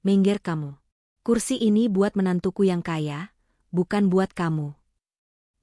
Minggir kamu. Kursi ini buat menantuku yang kaya, bukan buat kamu.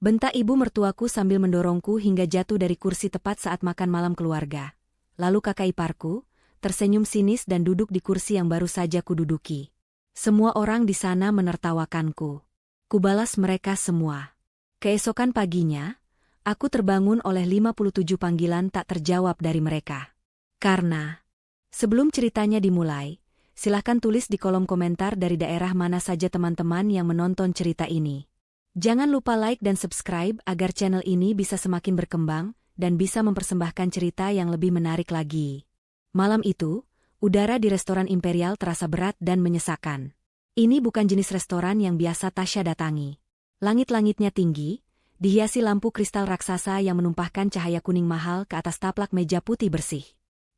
Bentak ibu mertuaku sambil mendorongku hingga jatuh dari kursi tepat saat makan malam keluarga. Lalu kakak iparku, tersenyum sinis dan duduk di kursi yang baru saja kududuki. Semua orang di sana menertawakanku. Kubalas mereka semua. Keesokan paginya, aku terbangun oleh 57 panggilan tak terjawab dari mereka. Karena, sebelum ceritanya dimulai, silahkan tulis di kolom komentar dari daerah mana saja teman-teman yang menonton cerita ini. Jangan lupa like dan subscribe agar channel ini bisa semakin berkembang dan bisa mempersembahkan cerita yang lebih menarik lagi. Malam itu, udara di restoran Imperial terasa berat dan menyesakan. Ini bukan jenis restoran yang biasa Tasya datangi. Langit-langitnya tinggi, dihiasi lampu kristal raksasa yang menumpahkan cahaya kuning mahal ke atas taplak meja putih bersih.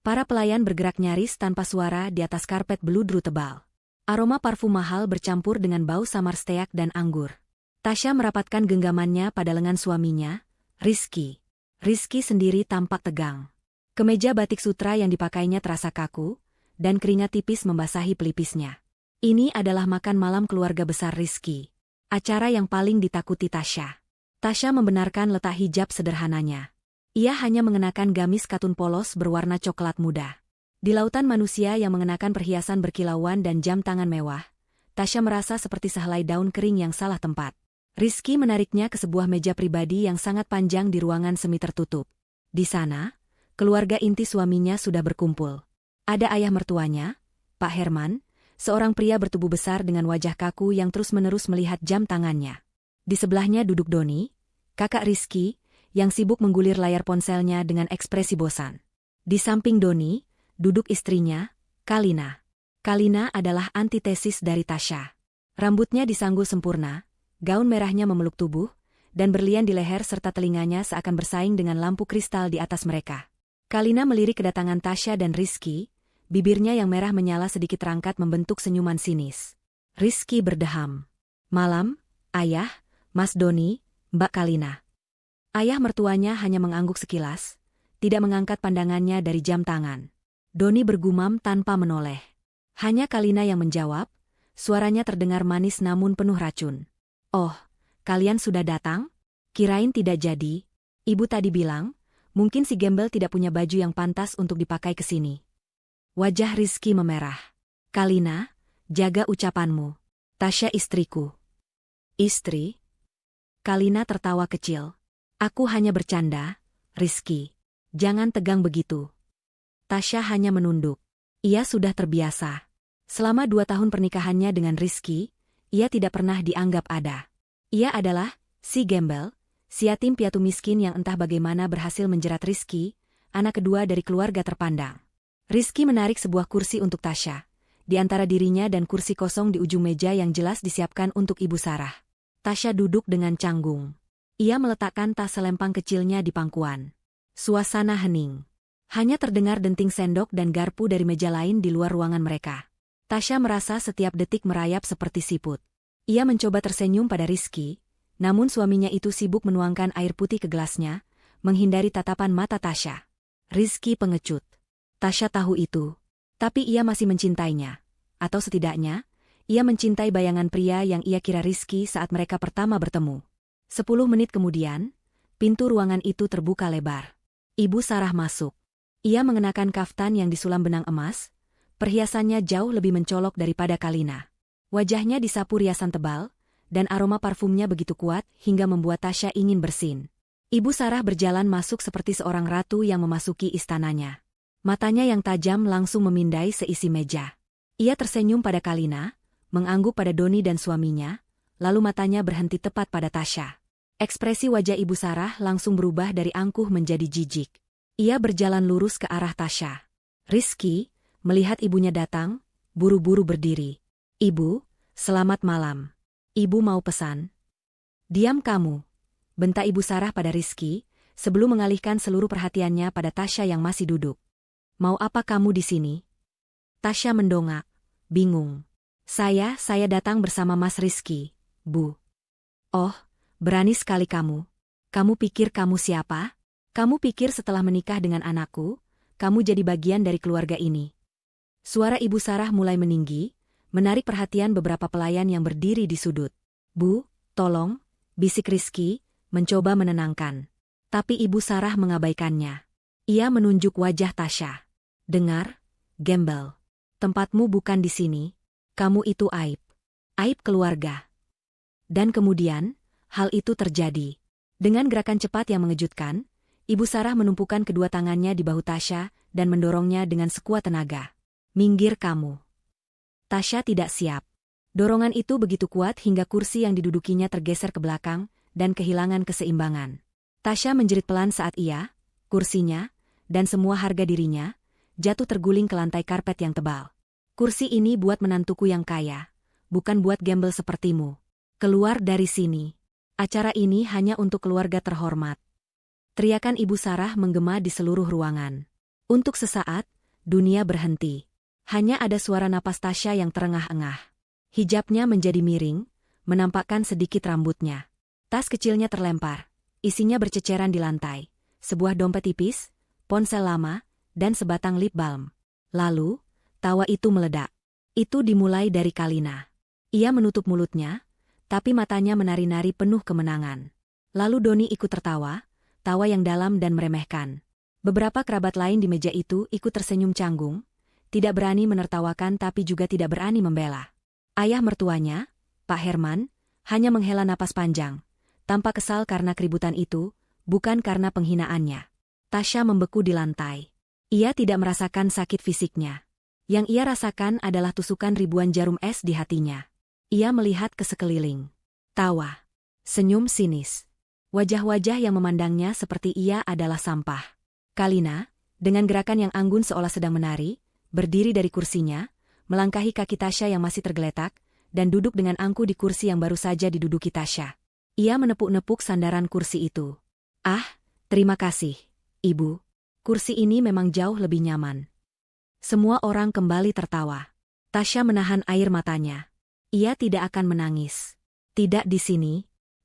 Para pelayan bergerak nyaris tanpa suara di atas karpet beludru tebal. Aroma parfum mahal bercampur dengan bau samar steak dan anggur. Tasya merapatkan genggamannya pada lengan suaminya, Rizky. Rizky sendiri tampak tegang. Kemeja batik sutra yang dipakainya terasa kaku, dan keringat tipis membasahi pelipisnya. Ini adalah makan malam keluarga besar Rizky. Acara yang paling ditakuti Tasya. Tasya membenarkan letak hijab sederhananya. Ia hanya mengenakan gamis katun polos berwarna coklat muda. Di lautan manusia yang mengenakan perhiasan berkilauan dan jam tangan mewah, Tasya merasa seperti sehelai daun kering yang salah tempat. Rizky menariknya ke sebuah meja pribadi yang sangat panjang di ruangan semi tertutup. Di sana, keluarga inti suaminya sudah berkumpul. Ada ayah mertuanya, Pak Herman, seorang pria bertubuh besar dengan wajah kaku yang terus-menerus melihat jam tangannya. Di sebelahnya duduk Doni, kakak Rizky, yang sibuk menggulir layar ponselnya dengan ekspresi bosan. Di samping Doni, duduk istrinya, Kalina. Kalina adalah antitesis dari Tasya. Rambutnya disanggul sempurna, gaun merahnya memeluk tubuh, dan berlian di leher serta telinganya seakan bersaing dengan lampu kristal di atas mereka. Kalina melirik kedatangan Tasya dan Rizky, bibirnya yang merah menyala sedikit terangkat membentuk senyuman sinis. Rizky berdeham. Malam, ayah, Mas Doni, Mbak Kalina. Ayah mertuanya hanya mengangguk sekilas, tidak mengangkat pandangannya dari jam tangan. Doni bergumam tanpa menoleh. Hanya Kalina yang menjawab, suaranya terdengar manis namun penuh racun. Oh, kalian sudah datang? Kirain tidak jadi. Ibu tadi bilang, mungkin si gembel tidak punya baju yang pantas untuk dipakai ke sini. Wajah Rizky memerah. Kalina, jaga ucapanmu. Tasya istriku. Istri? Kalina tertawa kecil. Aku hanya bercanda, Rizky. Jangan tegang begitu. Tasya hanya menunduk. Ia sudah terbiasa. Selama 2 tahun pernikahannya dengan Rizky, ia tidak pernah dianggap ada. Ia adalah si gembel, si yatim piatu miskin yang entah bagaimana berhasil menjerat Rizky, anak kedua dari keluarga terpandang. Rizky menarik sebuah kursi untuk Tasya, di antara dirinya dan kursi kosong di ujung meja yang jelas disiapkan untuk Ibu Sarah. Tasya duduk dengan canggung. Ia meletakkan tas selempang kecilnya di pangkuan. Suasana hening. Hanya terdengar denting sendok dan garpu dari meja lain di luar ruangan mereka. Tasya merasa setiap detik merayap seperti siput. Ia mencoba tersenyum pada Rizky, namun suaminya itu sibuk menuangkan air putih ke gelasnya, menghindari tatapan mata Tasya. Rizky pengecut. Tasya tahu itu. Tapi ia masih mencintainya. Atau setidaknya, ia mencintai bayangan pria yang ia kira Rizky saat mereka pertama bertemu. 10 menit kemudian, pintu ruangan itu terbuka lebar. Ibu Sarah masuk. Ia mengenakan kaftan yang disulam benang emas, perhiasannya jauh lebih mencolok daripada Kalina. Wajahnya disapu riasan tebal, dan aroma parfumnya begitu kuat hingga membuat Tasya ingin bersin. Ibu Sarah berjalan masuk seperti seorang ratu yang memasuki istananya. Matanya yang tajam langsung memindai seisi meja. Ia tersenyum pada Kalina, mengangguk pada Doni dan suaminya, lalu matanya berhenti tepat pada Tasya. Ekspresi wajah Ibu Sarah langsung berubah dari angkuh menjadi jijik. Ia berjalan lurus ke arah Tasya. Rizky, melihat ibunya datang, buru-buru berdiri. Ibu, selamat malam. Ibu mau pesan? Diam kamu, bentak Ibu Sarah pada Rizky, sebelum mengalihkan seluruh perhatiannya pada Tasya yang masih duduk. Mau apa kamu di sini? Tasya mendongak, bingung. Saya datang bersama Mas Rizky, Bu. Oh, berani sekali kamu. Kamu pikir kamu siapa? Kamu pikir setelah menikah dengan anakku, kamu jadi bagian dari keluarga ini? Suara Ibu Sarah mulai meninggi, menarik perhatian beberapa pelayan yang berdiri di sudut. "Bu, tolong," bisik Rizky, mencoba menenangkan. Tapi Ibu Sarah mengabaikannya. Ia menunjuk wajah Tasya. "Dengar, gembel. Tempatmu bukan di sini. Kamu itu aib. Aib keluarga." Dan kemudian, hal itu terjadi. Dengan gerakan cepat yang mengejutkan, Ibu Sarah menumpukan kedua tangannya di bahu Tasya dan mendorongnya dengan sekuat tenaga. "Minggir kamu." Tasya tidak siap. Dorongan itu begitu kuat hingga kursi yang didudukinya tergeser ke belakang dan kehilangan keseimbangan. Tasya menjerit pelan saat ia, kursinya, dan semua harga dirinya, jatuh terguling ke lantai karpet yang tebal. "Kursi ini buat menantuku yang kaya, bukan buat gembel sepertimu. Keluar dari sini. Acara ini hanya untuk keluarga terhormat." Teriakan Ibu Sarah menggema di seluruh ruangan. Untuk sesaat, dunia berhenti. Hanya ada suara napas Tasya yang terengah-engah. Hijabnya menjadi miring, menampakkan sedikit rambutnya. Tas kecilnya terlempar. Isinya berceceran di lantai, sebuah dompet tipis, ponsel lama, dan sebatang lip balm. Lalu, tawa itu meledak. Itu dimulai dari Kalina. Ia menutup mulutnya, tapi matanya menari-nari penuh kemenangan. Lalu Doni ikut tertawa, tawa yang dalam dan meremehkan. Beberapa kerabat lain di meja itu ikut tersenyum canggung, tidak berani menertawakan tapi juga tidak berani membela. Ayah mertuanya, Pak Herman, hanya menghela napas panjang. Tampak kesal karena keributan itu, bukan karena penghinaannya. Tasya membeku di lantai. Ia tidak merasakan sakit fisiknya. Yang ia rasakan adalah tusukan ribuan jarum es di hatinya. Ia melihat ke sekeliling. Tawa. Senyum sinis. Wajah-wajah yang memandangnya seperti ia adalah sampah. Kalina, dengan gerakan yang anggun seolah sedang menari, berdiri dari kursinya, melangkahi kaki Tasya yang masih tergeletak, dan duduk dengan angkuh di kursi yang baru saja diduduki Tasya. Ia menepuk-nepuk sandaran kursi itu. "Ah, terima kasih, Ibu. Kursi ini memang jauh lebih nyaman." Semua orang kembali tertawa. Tasya menahan air matanya. Ia tidak akan menangis. Tidak di sini.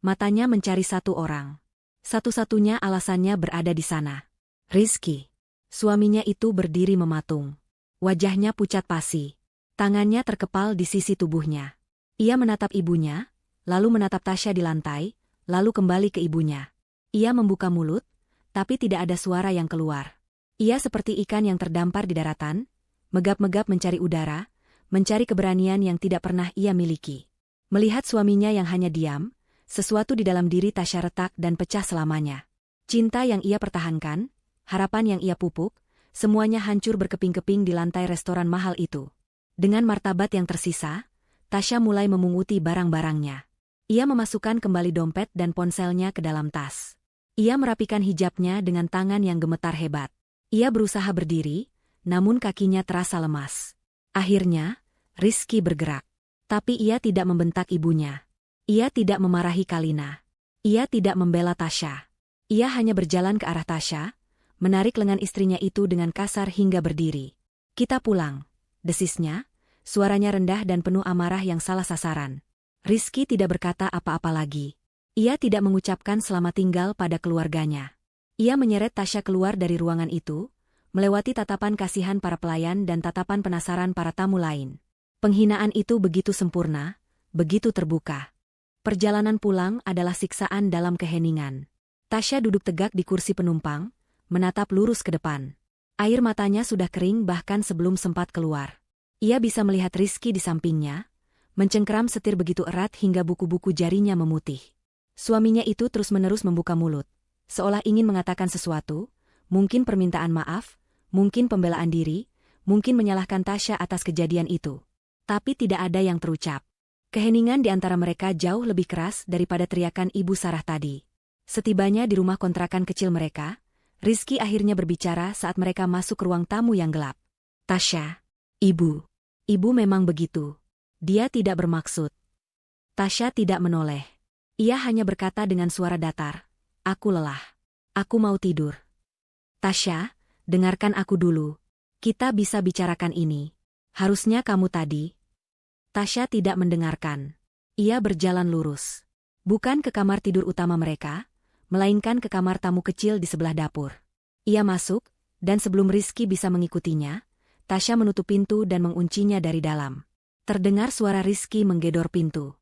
Matanya mencari satu orang. Satu-satunya alasannya berada di sana. Rizky. Suaminya itu berdiri mematung. Wajahnya pucat pasi. Tangannya terkepal di sisi tubuhnya. Ia menatap ibunya, lalu menatap Tasya di lantai, lalu kembali ke ibunya. Ia membuka mulut, tapi tidak ada suara yang keluar. Ia seperti ikan yang terdampar di daratan, megap-megap mencari udara, mencari keberanian yang tidak pernah ia miliki. Melihat suaminya yang hanya diam, sesuatu di dalam diri Tasya retak dan pecah selamanya. Cinta yang ia pertahankan, harapan yang ia pupuk, semuanya hancur berkeping-keping di lantai restoran mahal itu. Dengan martabat yang tersisa, Tasya mulai memunguti barang-barangnya. Ia memasukkan kembali dompet dan ponselnya ke dalam tas. Ia merapikan hijabnya dengan tangan yang gemetar hebat. Ia berusaha berdiri, namun kakinya terasa lemas. Akhirnya, Rizky bergerak. Tapi ia tidak membentak ibunya. Ia tidak memarahi Kalina. Ia tidak membela Tasya. Ia hanya berjalan ke arah Tasya, menarik lengan istrinya itu dengan kasar hingga berdiri. "Kita pulang," desisnya, suaranya rendah dan penuh amarah yang salah sasaran. Rizky tidak berkata apa-apa lagi. Ia tidak mengucapkan selamat tinggal pada keluarganya. Ia menyeret Tasya keluar dari ruangan itu, melewati tatapan kasihan para pelayan dan tatapan penasaran para tamu lain. Penghinaan itu begitu sempurna, begitu terbuka. Perjalanan pulang adalah siksaan dalam keheningan. Tasya duduk tegak di kursi penumpang, menatap lurus ke depan. Air matanya sudah kering bahkan sebelum sempat keluar. Ia bisa melihat Rizky di sampingnya, mencengkeram setir begitu erat hingga buku-buku jarinya memutih. Suaminya itu terus-menerus membuka mulut, seolah ingin mengatakan sesuatu, mungkin permintaan maaf, mungkin pembelaan diri, mungkin menyalahkan Tasya atas kejadian itu. Tapi tidak ada yang terucap. Keheningan di antara mereka jauh lebih keras daripada teriakan Ibu Sarah tadi. Setibanya di rumah kontrakan kecil mereka, Rizky akhirnya berbicara saat mereka masuk ke ruang tamu yang gelap. "Tasya, Ibu memang begitu. Dia tidak bermaksud." Tasya tidak menoleh. Ia hanya berkata dengan suara datar, "Aku lelah. Aku mau tidur." "Tasya, dengarkan aku dulu. Kita bisa bicarakan ini. Harusnya kamu tadi." Tasya tidak mendengarkan. Ia berjalan lurus. Bukan ke kamar tidur utama mereka, melainkan ke kamar tamu kecil di sebelah dapur. Ia masuk, dan sebelum Rizky bisa mengikutinya, Tasya menutup pintu dan menguncinya dari dalam. Terdengar suara Rizky menggedor pintu.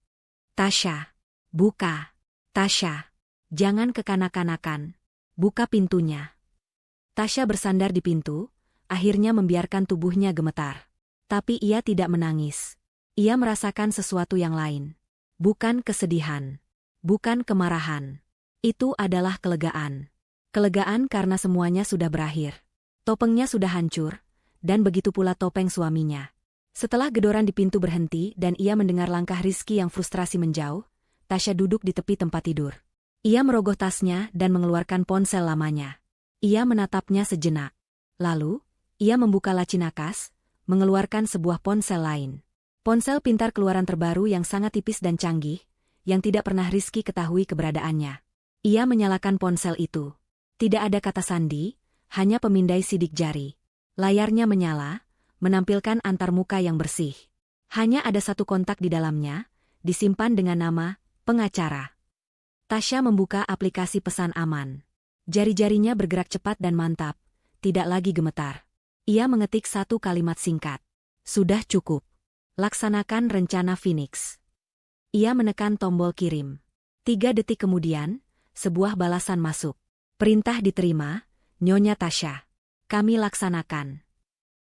Tasya, buka. Tasya, jangan kekanak-kanakan. Buka pintunya. Tasya bersandar di pintu, akhirnya membiarkan tubuhnya gemetar. Tapi ia tidak menangis. Ia merasakan sesuatu yang lain. Bukan kesedihan. Bukan kemarahan. Itu adalah kelegaan. Kelegaan karena semuanya sudah berakhir. Topengnya sudah hancur, dan begitu pula topeng suaminya. Setelah gedoran di pintu berhenti dan ia mendengar langkah Rizky yang frustrasi menjauh, Tasya duduk di tepi tempat tidur. Ia merogoh tasnya dan mengeluarkan ponsel lamanya. Ia menatapnya sejenak. Lalu, ia membuka laci nakas, mengeluarkan sebuah ponsel lain. Ponsel pintar keluaran terbaru yang sangat tipis dan canggih, yang tidak pernah Rizky ketahui keberadaannya. Ia menyalakan ponsel itu. Tidak ada kata sandi, hanya pemindai sidik jari. Layarnya menyala, menampilkan antarmuka yang bersih. Hanya ada satu kontak di dalamnya, disimpan dengan nama pengacara. Tasya membuka aplikasi pesan aman. Jari-jarinya bergerak cepat dan mantap, tidak lagi gemetar. Ia mengetik satu kalimat singkat. Sudah cukup. Laksanakan rencana Phoenix. Ia menekan tombol kirim. 3 detik kemudian, sebuah balasan masuk. Perintah diterima, Nyonya Tasya. Kami laksanakan.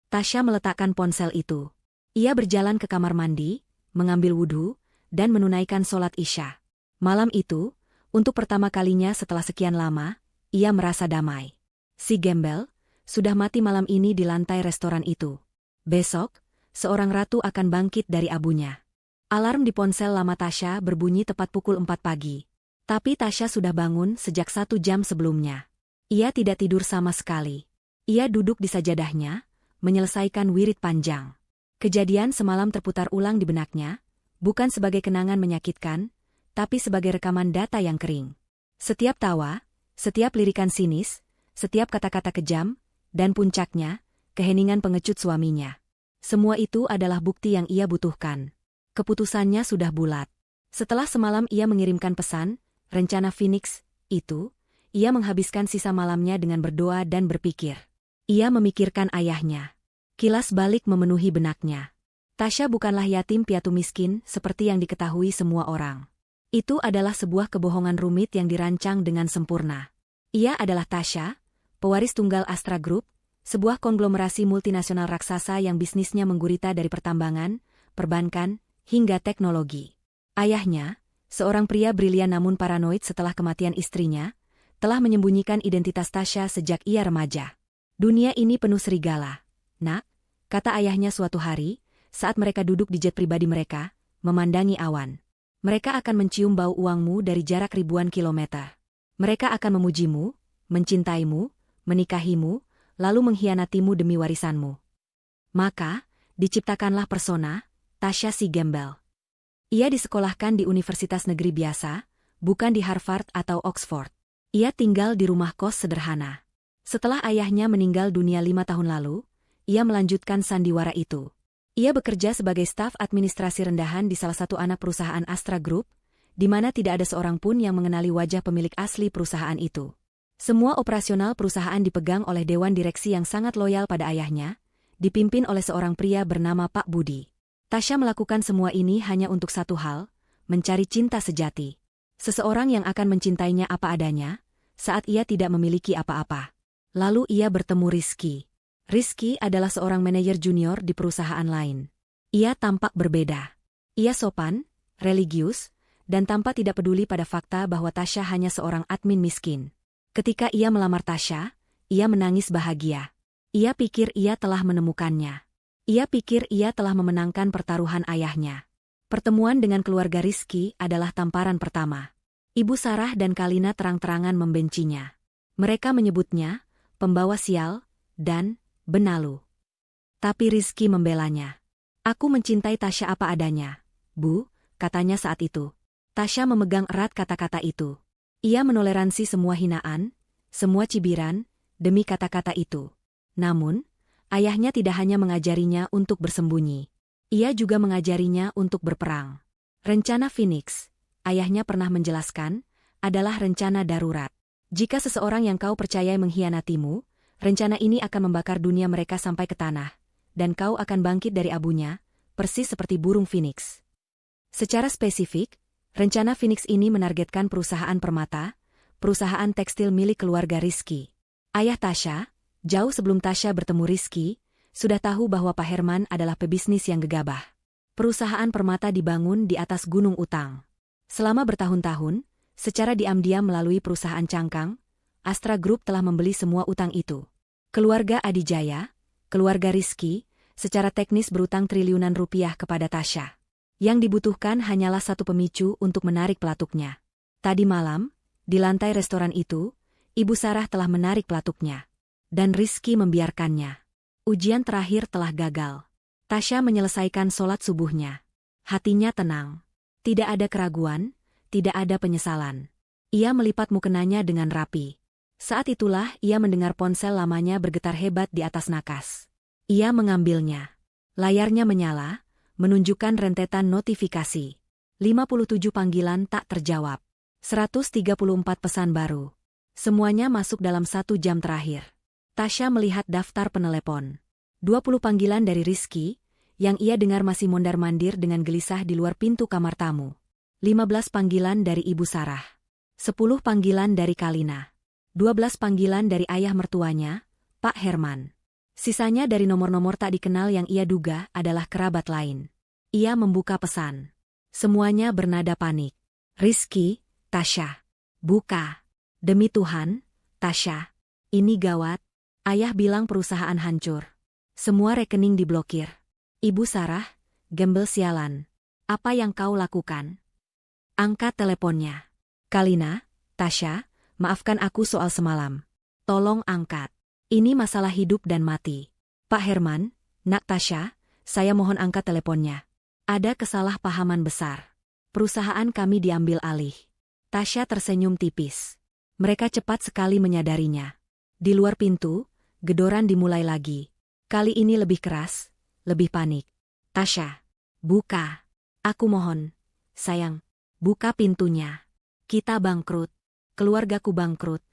Tasya meletakkan ponsel itu. Ia berjalan ke kamar mandi, mengambil wudhu, dan menunaikan sholat Isya. Malam itu, untuk pertama kalinya setelah sekian lama, ia merasa damai. Si gembel sudah mati malam ini di lantai restoran itu. Besok, seorang ratu akan bangkit dari abunya. Alarm di ponsel lama Tasya berbunyi tepat pukul 4 pagi. Tapi Tasya sudah bangun sejak 1 jam sebelumnya. Ia tidak tidur sama sekali. Ia duduk di sajadahnya, menyelesaikan wirid panjang. Kejadian semalam terputar ulang di benaknya, bukan sebagai kenangan menyakitkan, tapi sebagai rekaman data yang kering. Setiap tawa, setiap lirikan sinis, setiap kata-kata kejam, dan puncaknya, keheningan pengecut suaminya. Semua itu adalah bukti yang ia butuhkan. Keputusannya sudah bulat. Setelah semalam ia mengirimkan pesan, rencana Phoenix, itu, ia menghabiskan sisa malamnya dengan berdoa dan berpikir. Ia memikirkan ayahnya. Kilas balik memenuhi benaknya. Tasya bukanlah yatim piatu miskin seperti yang diketahui semua orang. Itu adalah sebuah kebohongan rumit yang dirancang dengan sempurna. Ia adalah Tasya, pewaris tunggal Astra Group, sebuah konglomerasi multinasional raksasa yang bisnisnya menggurita dari pertambangan, perbankan, hingga teknologi. Ayahnya, seorang pria brilian namun paranoid setelah kematian istrinya, telah menyembunyikan identitas Tasya sejak ia remaja. Dunia ini penuh serigala. Nak, kata ayahnya suatu hari, saat mereka duduk di jet pribadi mereka, memandangi awan. Mereka akan mencium bau uangmu dari jarak ribuan kilometer. Mereka akan memujimu, mencintaimu, menikahimu, lalu mengkhianatimu demi warisanmu. Maka, diciptakanlah persona, Tasya si gembel. Ia disekolahkan di universitas negeri biasa, bukan di Harvard atau Oxford. Ia tinggal di rumah kos sederhana. Setelah ayahnya meninggal dunia 5 tahun lalu, ia melanjutkan sandiwara itu. Ia bekerja sebagai staf administrasi rendahan di salah satu anak perusahaan Astra Group, di mana tidak ada seorang pun yang mengenali wajah pemilik asli perusahaan itu. Semua operasional perusahaan dipegang oleh dewan direksi yang sangat loyal pada ayahnya, dipimpin oleh seorang pria bernama Pak Budi. Tasya melakukan semua ini hanya untuk satu hal, mencari cinta sejati. Seseorang yang akan mencintainya apa adanya, saat ia tidak memiliki apa-apa. Lalu ia bertemu Rizky. Rizky adalah seorang manajer junior di perusahaan lain. Ia tampak berbeda. Ia sopan, religius, dan tampak tidak peduli pada fakta bahwa Tasya hanya seorang admin miskin. Ketika ia melamar Tasya, ia menangis bahagia. Ia pikir ia telah menemukannya. Ia pikir ia telah memenangkan pertaruhan ayahnya. Pertemuan dengan keluarga Rizky adalah tamparan pertama. Ibu Sarah dan Kalina terang-terangan membencinya. Mereka menyebutnya pembawa sial, dan benalu. Tapi Rizky membelanya. Aku mencintai Tasya apa adanya, Bu, katanya saat itu. Tasya memegang erat kata-kata itu. Ia menoleransi semua hinaan, semua cibiran, demi kata-kata itu. Namun, ayahnya tidak hanya mengajarinya untuk bersembunyi. Ia juga mengajarinya untuk berperang. Rencana Phoenix, ayahnya pernah menjelaskan, adalah rencana darurat. Jika seseorang yang kau percayai mengkhianatimu, rencana ini akan membakar dunia mereka sampai ke tanah, dan kau akan bangkit dari abunya, persis seperti burung Phoenix. Secara spesifik, rencana Phoenix ini menargetkan perusahaan permata, perusahaan tekstil milik keluarga Rizky. Ayah Tasya, jauh sebelum Tasya bertemu Rizky, sudah tahu bahwa Pak Herman adalah pebisnis yang gegabah. Perusahaan permata dibangun di atas gunung utang. Selama bertahun-tahun, secara diam-diam melalui perusahaan cangkang, Astra Group telah membeli semua utang itu. Keluarga Adijaya, keluarga Rizky, secara teknis berutang triliunan rupiah kepada Tasya. Yang dibutuhkan hanyalah satu pemicu untuk menarik pelatuknya. Tadi malam, di lantai restoran itu, Ibu Sarah telah menarik pelatuknya. Dan Rizky membiarkannya. Ujian terakhir telah gagal. Tasya menyelesaikan sholat subuhnya. Hatinya tenang. Tidak ada keraguan, tidak ada penyesalan. Ia melipat mukenanya dengan rapi. Saat itulah ia mendengar ponsel lamanya bergetar hebat di atas nakas. Ia mengambilnya. Layarnya menyala, menunjukkan rentetan notifikasi. 57 panggilan tak terjawab. 134 pesan baru. Semuanya masuk dalam 1 jam terakhir. Tasya melihat daftar penelepon. 20 panggilan dari Rizky, yang ia dengar masih mondar-mandir dengan gelisah di luar pintu kamar tamu. 15 panggilan dari Ibu Sarah. 10 panggilan dari Kalina. 12 panggilan dari ayah mertuanya, Pak Herman. Sisanya dari nomor-nomor tak dikenal yang ia duga adalah kerabat lain. Ia membuka pesan. Semuanya bernada panik. Rizky, Tasya. Buka. Demi Tuhan, Tasya. Ini gawat. Ayah bilang perusahaan hancur. Semua rekening diblokir. Ibu Sarah, gembel sialan. Apa yang kau lakukan? Angkat teleponnya. Kalina, Tasya, maafkan aku soal semalam. Tolong angkat. Ini masalah hidup dan mati. Pak Herman, Nak Tasya, saya mohon angkat teleponnya. Ada kesalahpahaman besar. Perusahaan kami diambil alih. Tasya tersenyum tipis. Mereka cepat sekali menyadarinya. Di luar pintu, gedoran dimulai lagi. Kali ini lebih keras, lebih panik. Tasya, buka. Aku mohon. Sayang, buka pintunya. Kita bangkrut. Keluargaku bangkrut.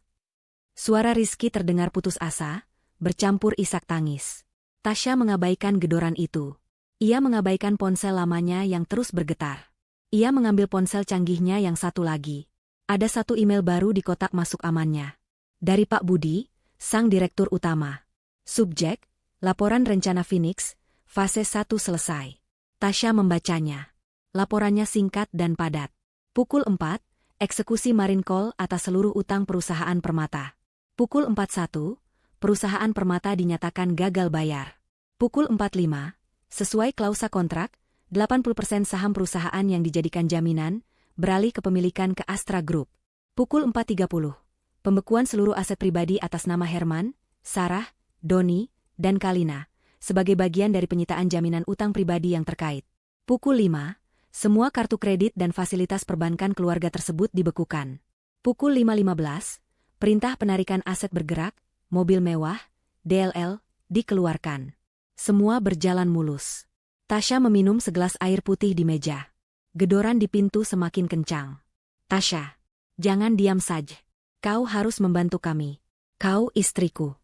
Suara Rizky terdengar putus asa, bercampur isak tangis. Tasya mengabaikan gedoran itu. Ia mengabaikan ponsel lamanya yang terus bergetar. Ia mengambil ponsel canggihnya yang satu lagi. Ada 1 email baru di kotak masuk amannya. Dari Pak Budi, sang direktur utama. Subjek, laporan rencana Phoenix, fase 1 selesai. Tasya membacanya. Laporannya singkat dan padat. Pukul 4, eksekusi marine call atas seluruh utang perusahaan permata. Pukul 41, perusahaan permata dinyatakan gagal bayar. Pukul 45, sesuai klausa kontrak, 80% saham perusahaan yang dijadikan jaminan, beralih kepemilikan ke Astra Group. Pukul 4.30, pembekuan seluruh aset pribadi atas nama Herman, Sarah, Doni, dan Kalina, sebagai bagian dari penyitaan jaminan utang pribadi yang terkait. Pukul 5, semua kartu kredit dan fasilitas perbankan keluarga tersebut dibekukan. Pukul 5.15, perintah penarikan aset bergerak, mobil mewah, DLL, dikeluarkan. Semua berjalan mulus. Tasya meminum segelas air putih di meja. Gedoran di pintu semakin kencang. Tasya, jangan diam saja. Kau harus membantu kami. Kau istriku.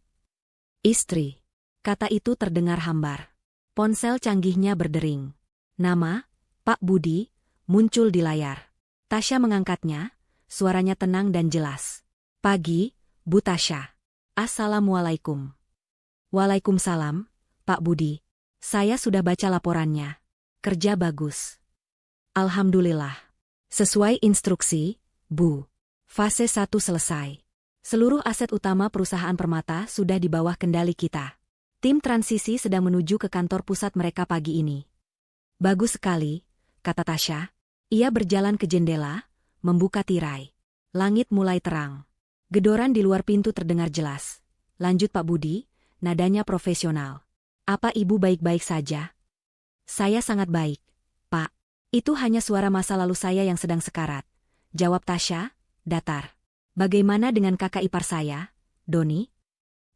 Istri. Kata itu terdengar hambar. Ponsel canggihnya berdering. Nama, Pak Budi, muncul di layar. Tasya mengangkatnya, suaranya tenang dan jelas. Pagi, Bu Tasya. Assalamualaikum. Waalaikumsalam, Pak Budi. Saya sudah baca laporannya. Kerja bagus. Alhamdulillah. Sesuai instruksi, Bu. Fase 1 selesai. Seluruh aset utama perusahaan permata sudah di bawah kendali kita. Tim transisi sedang menuju ke kantor pusat mereka pagi ini. Bagus sekali, kata Tasya. Ia berjalan ke jendela, membuka tirai. Langit mulai terang. Gedoran di luar pintu terdengar jelas. Lanjut Pak Budi, nadanya profesional. Apa Ibu baik-baik saja? Saya sangat baik, Pak. Itu hanya suara masa lalu saya yang sedang sekarat. Jawab Tasya, datar. Bagaimana dengan kakak ipar saya, Doni?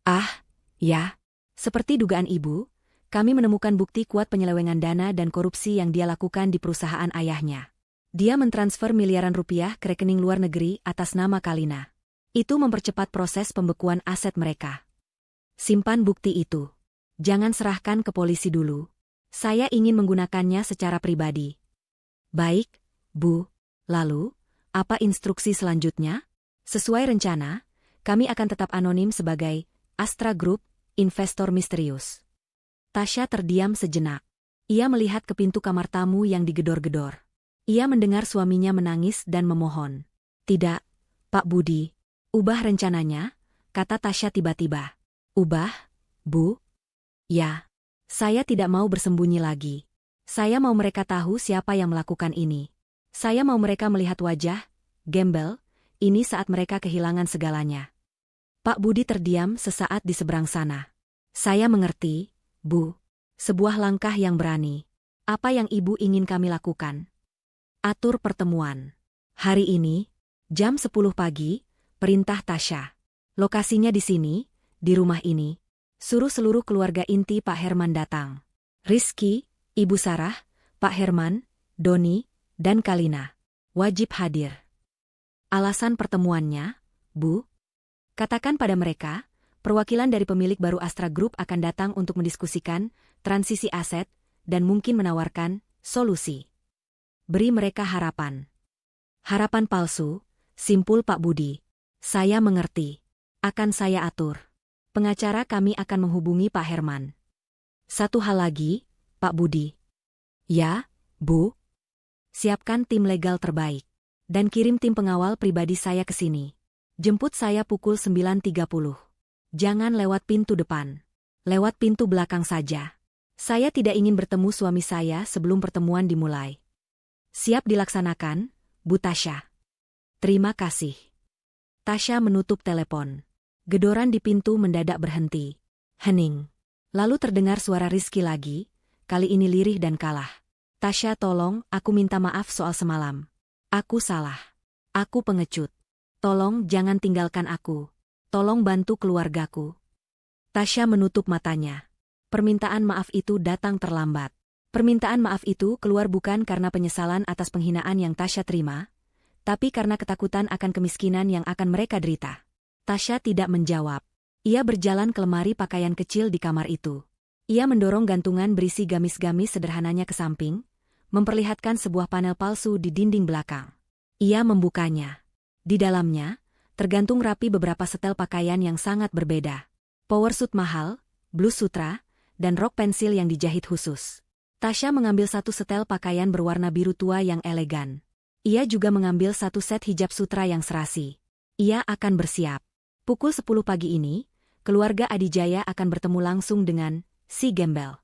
Ah, ya. Seperti dugaan Ibu, kami menemukan bukti kuat penyelewengan dana dan korupsi yang dia lakukan di perusahaan ayahnya. Dia mentransfer miliaran rupiah ke rekening luar negeri atas nama Kalina. Itu mempercepat proses pembekuan aset mereka. Simpan bukti itu. Jangan serahkan ke polisi dulu. Saya ingin menggunakannya secara pribadi. Baik, Bu. Lalu, apa instruksi selanjutnya? Sesuai rencana, kami akan tetap anonim sebagai Astra Group, investor misterius. Tasya terdiam sejenak. Ia melihat ke pintu kamar tamu yang digedor-gedor. Ia mendengar suaminya menangis dan memohon. Tidak, Pak Budi. Ubah rencananya, kata Tasya tiba-tiba. Ubah, Bu? Ya. Saya tidak mau bersembunyi lagi. Saya mau mereka tahu siapa yang melakukan ini. Saya mau mereka melihat wajah, gembel, ini saat mereka kehilangan segalanya. Pak Budi terdiam sesaat di seberang sana. Saya mengerti, Bu. Sebuah langkah yang berani. Apa yang Ibu ingin kami lakukan? Atur pertemuan. Hari ini, jam 10 pagi, perintah Tasya. Lokasinya di sini, di rumah ini. Suruh seluruh keluarga inti Pak Herman datang. Rizky, Ibu Sarah, Pak Herman, Doni, dan Kalina. Wajib hadir. Alasan pertemuannya, Bu? Katakan pada mereka, perwakilan dari pemilik baru Astra Group akan datang untuk mendiskusikan transisi aset dan mungkin menawarkan solusi. Beri mereka harapan. Harapan palsu, simpul Pak Budi. Saya mengerti. Akan saya atur. Pengacara kami akan menghubungi Pak Herman. Satu hal lagi, Pak Budi. Ya, Bu. Siapkan tim legal terbaik. Dan kirim tim pengawal pribadi saya ke sini. Jemput saya pukul 9.30. Jangan lewat pintu depan. Lewat pintu belakang saja. Saya tidak ingin bertemu suami saya sebelum pertemuan dimulai. Siap dilaksanakan, Bu Tasya. Terima kasih. Tasya menutup telepon. Gedoran di pintu mendadak berhenti. Hening. Lalu terdengar suara Rizky lagi, kali ini lirih dan kalah. Tasya, tolong, aku minta maaf soal semalam. Aku salah. Aku pengecut. Tolong jangan tinggalkan aku. Tolong bantu keluargaku. Tasya menutup matanya. Permintaan maaf itu datang terlambat. Permintaan maaf itu keluar bukan karena penyesalan atas penghinaan yang Tasya terima, tapi karena ketakutan akan kemiskinan yang akan mereka derita. Tasya tidak menjawab. Ia berjalan ke lemari pakaian kecil di kamar itu. Ia mendorong gantungan berisi gamis-gamis sederhananya ke samping, memperlihatkan sebuah panel palsu di dinding belakang. Ia membukanya. Di dalamnya, tergantung rapi beberapa setel pakaian yang sangat berbeda. Power suit mahal, blus sutra, dan rok pensil yang dijahit khusus. Tasya mengambil satu setel pakaian berwarna biru tua yang elegan. Ia juga mengambil satu set hijab sutra yang serasi. Ia akan bersiap. Pukul 10 pagi ini, keluarga Adijaya akan bertemu langsung dengan si gembel.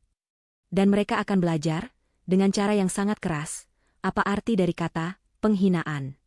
Dan mereka akan belajar, dengan cara yang sangat keras, apa arti dari kata penghinaan.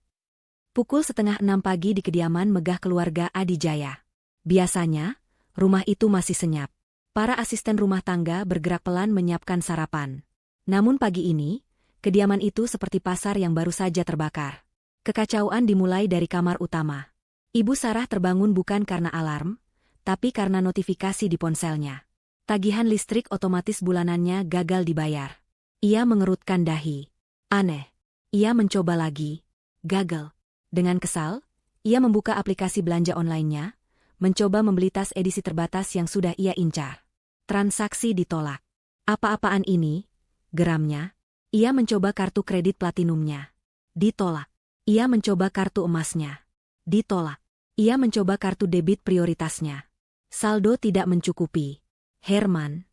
Pukul 5:30 pagi di kediaman megah keluarga Adijaya. Biasanya, rumah itu masih senyap. Para asisten rumah tangga bergerak pelan menyiapkan sarapan. Namun pagi ini, kediaman itu seperti pasar yang baru saja terbakar. Kekacauan dimulai dari kamar utama. Ibu Sarah terbangun bukan karena alarm, tapi karena notifikasi di ponselnya. Tagihan listrik otomatis bulanannya gagal dibayar. Ia mengerutkan dahi. Aneh. Ia mencoba lagi. Gagal. Dengan kesal, ia membuka aplikasi belanja online-nya, mencoba membeli tas edisi terbatas yang sudah ia incar. Transaksi ditolak. Apa-apaan ini? Geramnya. Ia mencoba kartu kredit platinumnya. Ditolak. Ia mencoba kartu emasnya. Ditolak. Ia mencoba kartu debit prioritasnya. Saldo tidak mencukupi. Herman.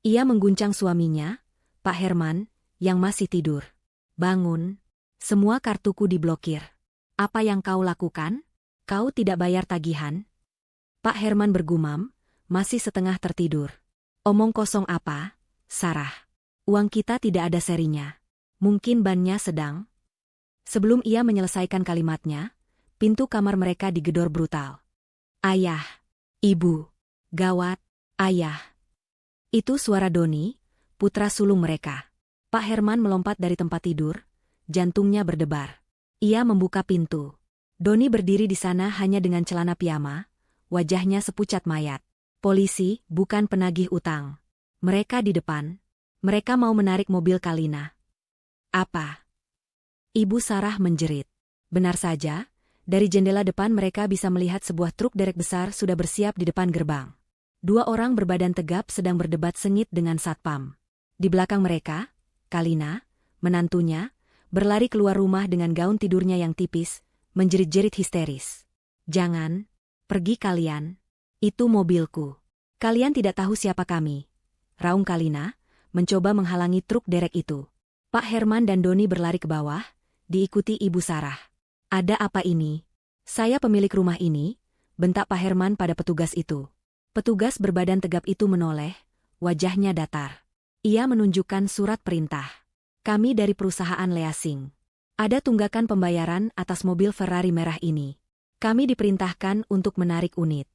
Ia mengguncang suaminya, Pak Herman, yang masih tidur. Bangun. Semua kartuku diblokir. Apa yang kau lakukan? Kau tidak bayar tagihan? Pak Herman bergumam, masih setengah tertidur. Omong kosong apa, Sarah? Uang kita tidak ada serinya. Mungkin bannya sedang. Sebelum ia menyelesaikan kalimatnya, pintu kamar mereka digedor brutal. Ayah. Ibu. Gawat. Ayah. Itu suara Doni, putra sulung mereka. Pak Herman melompat dari tempat tidur, jantungnya berdebar. Ia membuka pintu. Doni berdiri di sana hanya dengan celana piyama, wajahnya sepucat mayat. Polisi, bukan penagih utang. Mereka di depan. Mereka mau menarik mobil Kalina. Apa? Ibu Sarah menjerit. Benar saja, dari jendela depan mereka bisa melihat sebuah truk derek besar sudah bersiap di depan gerbang. Dua orang berbadan tegap sedang berdebat sengit dengan satpam. Di belakang mereka, Kalina, menantunya, berlari keluar rumah dengan gaun tidurnya yang tipis, menjerit-jerit histeris. "Jangan, pergi kalian. Itu mobilku. Kalian tidak tahu siapa kami," raung Kalina, mencoba menghalangi truk derek itu. Pak Herman dan Doni berlari ke bawah, diikuti Ibu Sarah. "Ada apa ini?" "Saya pemilik rumah ini," bentak Pak Herman pada petugas itu. Petugas berbadan tegap itu menoleh, wajahnya datar. Ia menunjukkan surat perintah. "Kami dari perusahaan Leasing. Ada tunggakan pembayaran atas mobil Ferrari merah ini. Kami diperintahkan untuk menarik unit."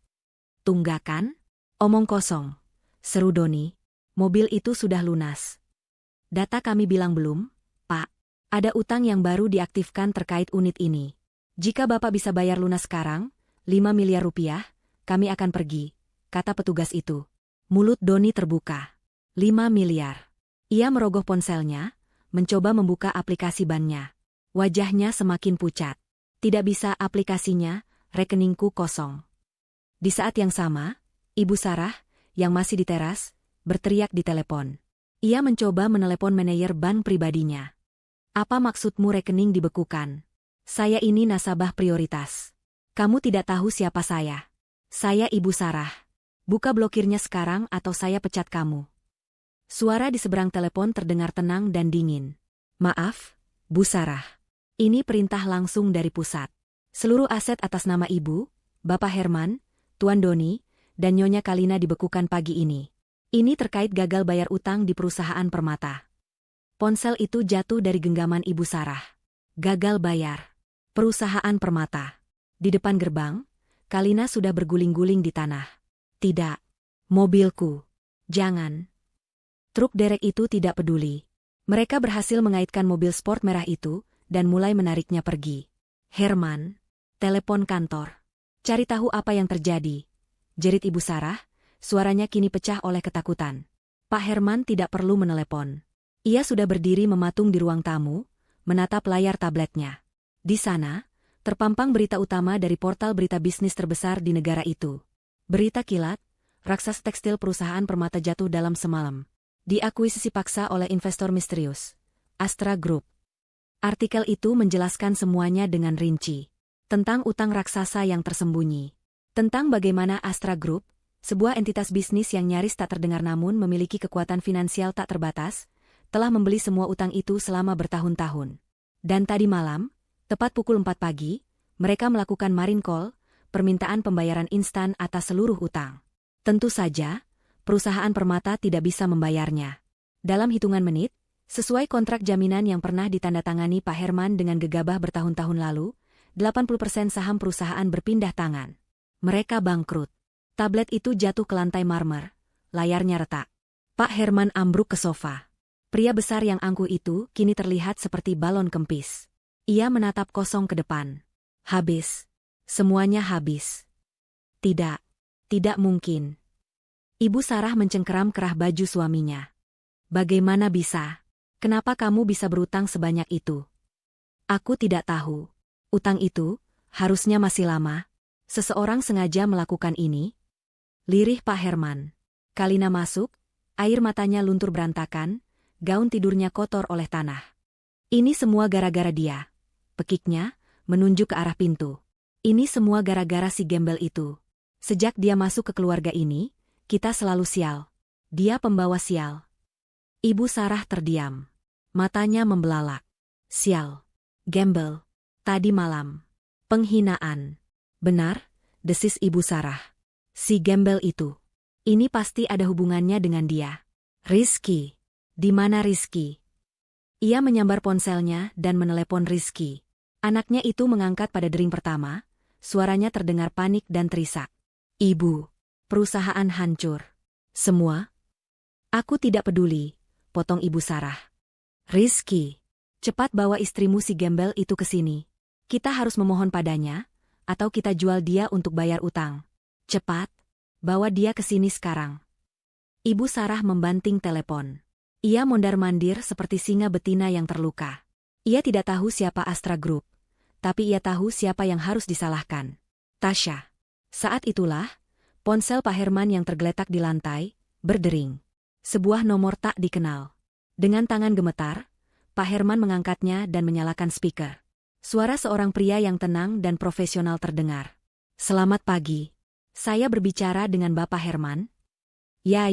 "Tunggakan? Omong kosong," seru Doni. "Mobil itu sudah lunas." "Data kami bilang belum, Pak. Ada utang yang baru diaktifkan terkait unit ini. Jika Bapak bisa bayar lunas sekarang, 5 miliar rupiah, kami akan pergi," kata petugas itu. Mulut Doni terbuka. 5 miliar. Ia merogoh ponselnya, mencoba membuka aplikasi bannya. Wajahnya semakin pucat. "Tidak bisa aplikasinya, rekeningku kosong." Di saat yang sama, Ibu Sarah, yang masih di teras, berteriak di telepon. Ia mencoba menelepon manajer bank pribadinya. "Apa maksudmu rekening dibekukan? Saya ini nasabah prioritas. Kamu tidak tahu siapa saya. Saya Ibu Sarah. Buka blokirnya sekarang atau saya pecat kamu." Suara di seberang telepon terdengar tenang dan dingin. "Maaf, Bu Sarah. Ini perintah langsung dari pusat. Seluruh aset atas nama Ibu, Bapak Herman, Tuan Doni, dan Nyonya Kalina dibekukan pagi ini. Ini terkait gagal bayar utang di perusahaan Permata." Ponsel itu jatuh dari genggaman Ibu Sarah. Gagal bayar. Perusahaan Permata. Di depan gerbang, Kalina sudah berguling-guling di tanah. "Tidak. Mobilku. Jangan." Truk derek itu tidak peduli. Mereka berhasil mengaitkan mobil sport merah itu, dan mulai menariknya pergi. "Herman, telepon kantor. Cari tahu apa yang terjadi," jerit Ibu Sarah, suaranya kini pecah oleh ketakutan. Pak Herman tidak perlu menelepon. Ia sudah berdiri mematung di ruang tamu, menatap layar tabletnya. Di sana, terpampang berita utama dari portal berita bisnis terbesar di negara itu. Berita kilat, raksasa tekstil perusahaan Permata jatuh dalam semalam. Diakuisisi paksa oleh investor misterius, Astra Group. Artikel itu menjelaskan semuanya dengan rinci. Tentang utang raksasa yang tersembunyi. Tentang bagaimana Astra Group, sebuah entitas bisnis yang nyaris tak terdengar namun memiliki kekuatan finansial tak terbatas, telah membeli semua utang itu selama bertahun-tahun. Dan tadi malam, tepat pukul 4 pagi, mereka melakukan marine call, permintaan pembayaran instan atas seluruh utang. Tentu saja, perusahaan Permata tidak bisa membayarnya. Dalam hitungan menit, sesuai kontrak jaminan yang pernah ditandatangani Pak Herman dengan gegabah bertahun-tahun lalu, 80% saham perusahaan berpindah tangan. Mereka bangkrut. Tablet itu jatuh ke lantai marmer, layarnya retak. Pak Herman ambruk ke sofa. Pria besar yang angkuh itu kini terlihat seperti balon kempis. Ia menatap kosong ke depan. Habis. Semuanya habis. Tidak. Tidak mungkin. Ibu Sarah mencengkeram kerah baju suaminya. "Bagaimana bisa? Kenapa kamu bisa berutang sebanyak itu?" "Aku tidak tahu. Utang itu, harusnya masih lama. Seseorang sengaja melakukan ini." Lirih Pak Herman. Kalina masuk, air matanya luntur berantakan, gaun tidurnya kotor oleh tanah. "Ini semua gara-gara dia," pekiknya, menunjuk ke arah pintu. "Ini semua gara-gara si gembel itu. Sejak dia masuk ke keluarga ini, kita selalu sial. Dia pembawa sial." Ibu Sarah terdiam. Matanya membelalak. "Sial. Gembel. Tadi malam. Penghinaan." "Benar," desis Ibu Sarah. "Si gembel itu. Ini pasti ada hubungannya dengan dia." "Rizky. Di mana Rizky?" Ia menyambar ponselnya dan menelepon Rizky. Anaknya itu mengangkat pada dering pertama, suaranya terdengar panik dan terisak. "Ibu. Perusahaan hancur. Semua?" "Aku tidak peduli," potong Ibu Sarah. "Rizky, cepat bawa istrimu si gembel itu ke sini. Kita harus memohon padanya, atau kita jual dia untuk bayar utang. Cepat, bawa dia ke sini sekarang." Ibu Sarah membanting telepon. Ia mondar-mandir seperti singa betina yang terluka. Ia tidak tahu siapa Astra Group, tapi ia tahu siapa yang harus disalahkan. Tasya. Saat itulah, ponsel Pak Herman yang tergeletak di lantai, berdering. Sebuah nomor tak dikenal. Dengan tangan gemetar, Pak Herman mengangkatnya dan menyalakan speaker. Suara seorang pria yang tenang dan profesional terdengar. "Selamat pagi. Saya berbicara dengan Bapak Herman?" "Ya,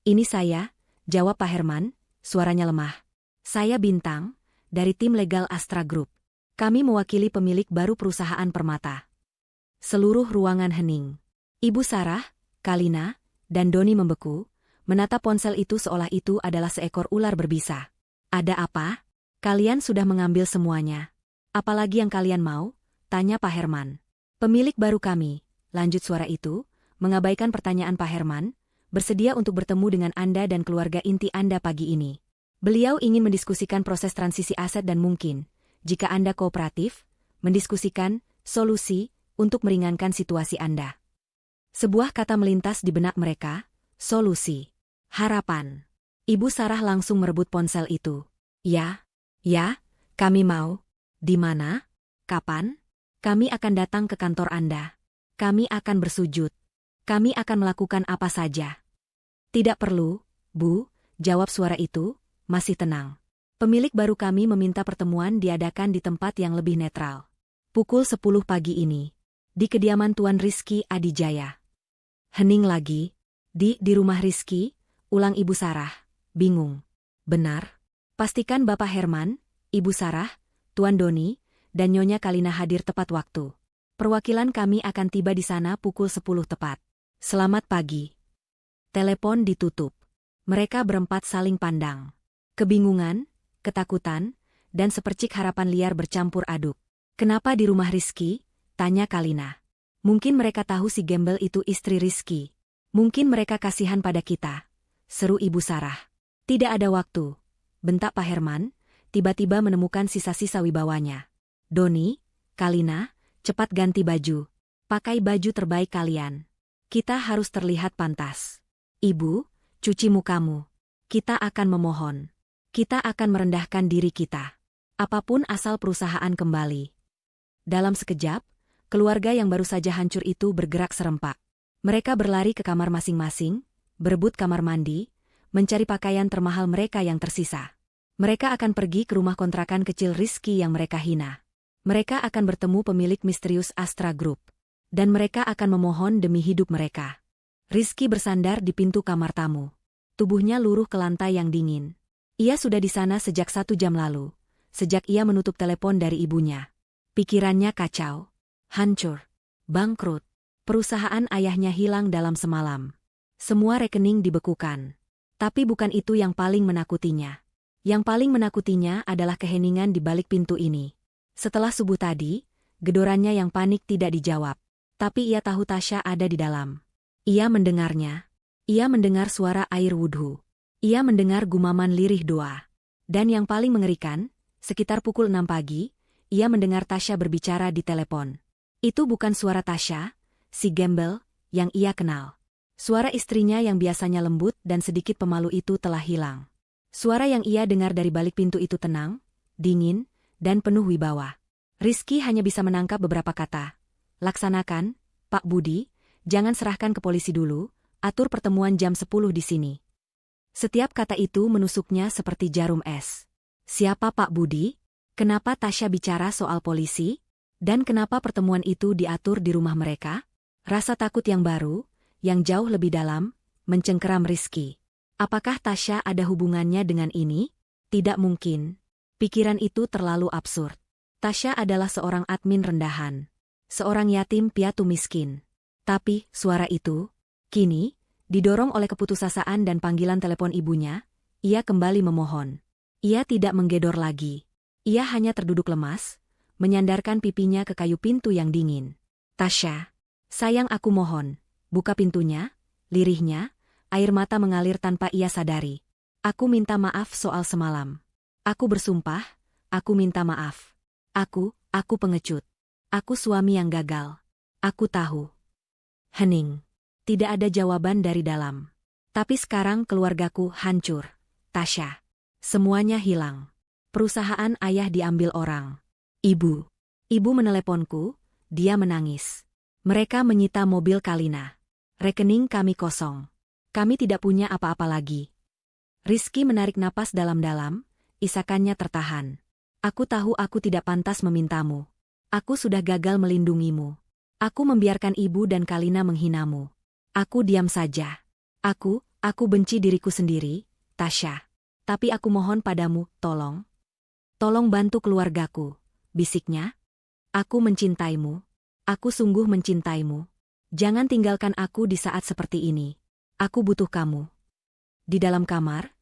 ini saya," jawab Pak Herman, suaranya lemah. "Saya Bintang, dari tim legal Astra Group. Kami mewakili pemilik baru perusahaan Permata." Seluruh ruangan hening. Ibu Sarah, Kalina, dan Doni membeku, menatap ponsel itu seolah itu adalah seekor ular berbisa. "Ada apa? Kalian sudah mengambil semuanya. Apalagi yang kalian mau?" tanya Pak Herman. "Pemilik baru kami," lanjut suara itu, mengabaikan pertanyaan Pak Herman, "bersedia untuk bertemu dengan Anda dan keluarga inti Anda pagi ini. Beliau ingin mendiskusikan proses transisi aset dan mungkin, jika Anda kooperatif, mendiskusikan solusi untuk meringankan situasi Anda." Sebuah kata melintas di benak mereka, solusi. Harapan. Ibu Sarah langsung merebut ponsel itu. Ya, kami mau. Di mana? Kapan? Kami akan datang ke kantor Anda. Kami akan bersujud. Kami akan melakukan apa saja. "Tidak perlu, Bu," jawab suara itu, masih tenang. "Pemilik baru kami meminta pertemuan diadakan di tempat yang lebih netral. Pukul 10 pagi ini. Di kediaman Tuan Rizky Adijaya." Hening lagi. Di rumah Rizky?" ulang Ibu Sarah, bingung. "Benar. Pastikan Bapak Herman, Ibu Sarah, Tuan Doni, dan Nyonya Kalina hadir tepat waktu. Perwakilan kami akan tiba di sana pukul 10 tepat. Selamat pagi." Telepon ditutup. Mereka berempat saling pandang. Kebingungan, ketakutan, dan sepercik harapan liar bercampur aduk. "Kenapa di rumah Rizky?" tanya Kalina. "Mungkin mereka tahu si gembel itu istri Rizky. Mungkin mereka kasihan pada kita," seru Ibu Sarah. "Tidak ada waktu," bentak Pak Herman, tiba-tiba menemukan sisa-sisa wibawanya. "Doni, Kalina, cepat ganti baju. Pakai baju terbaik kalian. Kita harus terlihat pantas. Ibu, cuci mukamu. Kita akan memohon. Kita akan merendahkan diri kita. Apapun asal perusahaan kembali." Dalam sekejap, keluarga yang baru saja hancur itu bergerak serempak. Mereka berlari ke kamar masing-masing, berebut kamar mandi, mencari pakaian termahal mereka yang tersisa. Mereka akan pergi ke rumah kontrakan kecil Rizky yang mereka hina. Mereka akan bertemu pemilik misterius Astra Group. Dan mereka akan memohon demi hidup mereka. Rizky bersandar di pintu kamar tamu. Tubuhnya luruh ke lantai yang dingin. Ia sudah di sana sejak 1 jam lalu, sejak ia menutup telepon dari ibunya. Pikirannya kacau. Hancur. Bangkrut. Perusahaan ayahnya hilang dalam semalam. Semua rekening dibekukan. Tapi bukan itu yang paling menakutinya. Yang paling menakutinya adalah keheningan di balik pintu ini. Setelah subuh tadi, gedorannya yang panik tidak dijawab. Tapi ia tahu Tasya ada di dalam. Ia mendengarnya. Ia mendengar suara air wudhu. Ia mendengar gumaman lirih doa. Dan yang paling mengerikan, sekitar pukul 6 pagi, ia mendengar Tasya berbicara di telepon. Itu bukan suara Tasya, si gembel, yang ia kenal. Suara istrinya yang biasanya lembut dan sedikit pemalu itu telah hilang. Suara yang ia dengar dari balik pintu itu tenang, dingin, dan penuh wibawa. Rizky hanya bisa menangkap beberapa kata. "Laksanakan, Pak Budi, jangan serahkan ke polisi dulu, atur pertemuan jam 10 di sini." Setiap kata itu menusuknya seperti jarum es. Siapa Pak Budi? Kenapa Tasya bicara soal polisi? Dan kenapa pertemuan itu diatur di rumah mereka? Rasa takut yang baru, yang jauh lebih dalam, mencengkeram Rizky. Apakah Tasya ada hubungannya dengan ini? Tidak mungkin. Pikiran itu terlalu absurd. Tasya adalah seorang admin rendahan. Seorang yatim piatu miskin. Tapi, suara itu, kini, didorong oleh keputusasaan dan panggilan telepon ibunya, ia kembali memohon. Ia tidak menggedor lagi. Ia hanya terduduk lemas, menyandarkan pipinya ke kayu pintu yang dingin. "Tasya, sayang aku mohon, buka pintunya," lirihnya, air mata mengalir tanpa ia sadari. "Aku minta maaf soal semalam. Aku bersumpah, aku minta maaf. Aku pengecut. Aku suami yang gagal. Aku tahu." Hening. Tidak ada jawaban dari dalam. "Tapi sekarang keluargaku hancur, Tasya. Semuanya hilang. Perusahaan ayah diambil orang. Ibu meneleponku, dia menangis. Mereka menyita mobil Kalina. Rekening kami kosong. Kami tidak punya apa-apa lagi." Rizky menarik napas dalam-dalam, isakannya tertahan. Aku tahu aku tidak pantas memintamu. Aku sudah gagal melindungimu. Aku membiarkan ibu dan Kalina menghinamu. Aku diam saja. Aku benci diriku sendiri, Tasya. Tapi aku mohon padamu, tolong. Tolong bantu keluargaku, bisiknya. Aku mencintaimu. Aku sungguh mencintaimu. Jangan tinggalkan aku di saat seperti ini. Aku butuh kamu. Di dalam kamar,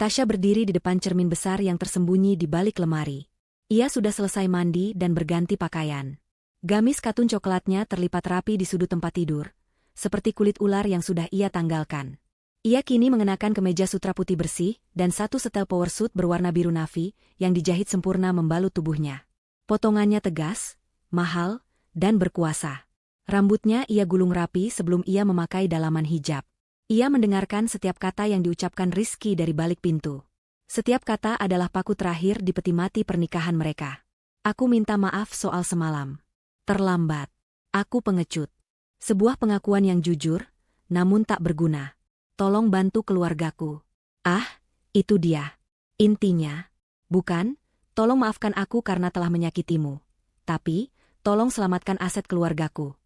Tasya berdiri di depan cermin besar yang tersembunyi di balik lemari. Ia sudah selesai mandi dan berganti pakaian. Gamis katun coklatnya terlipat rapi di sudut tempat tidur, seperti kulit ular yang sudah ia tanggalkan. Ia kini mengenakan kemeja sutra putih bersih dan satu setel power suit berwarna biru navy yang dijahit sempurna membalut tubuhnya. Potongannya tegas, mahal, dan berkuasa. Rambutnya ia gulung rapi sebelum ia memakai dalaman hijab. Ia mendengarkan setiap kata yang diucapkan Rizky dari balik pintu. Setiap kata adalah paku terakhir di peti mati pernikahan mereka. Aku minta maaf soal semalam. Terlambat. Aku pengecut. Sebuah pengakuan yang jujur, namun tak berguna. Tolong bantu keluargaku. Ah, itu dia. Intinya. Bukan, tolong maafkan aku karena telah menyakitimu. Tapi, tolong selamatkan aset keluargaku.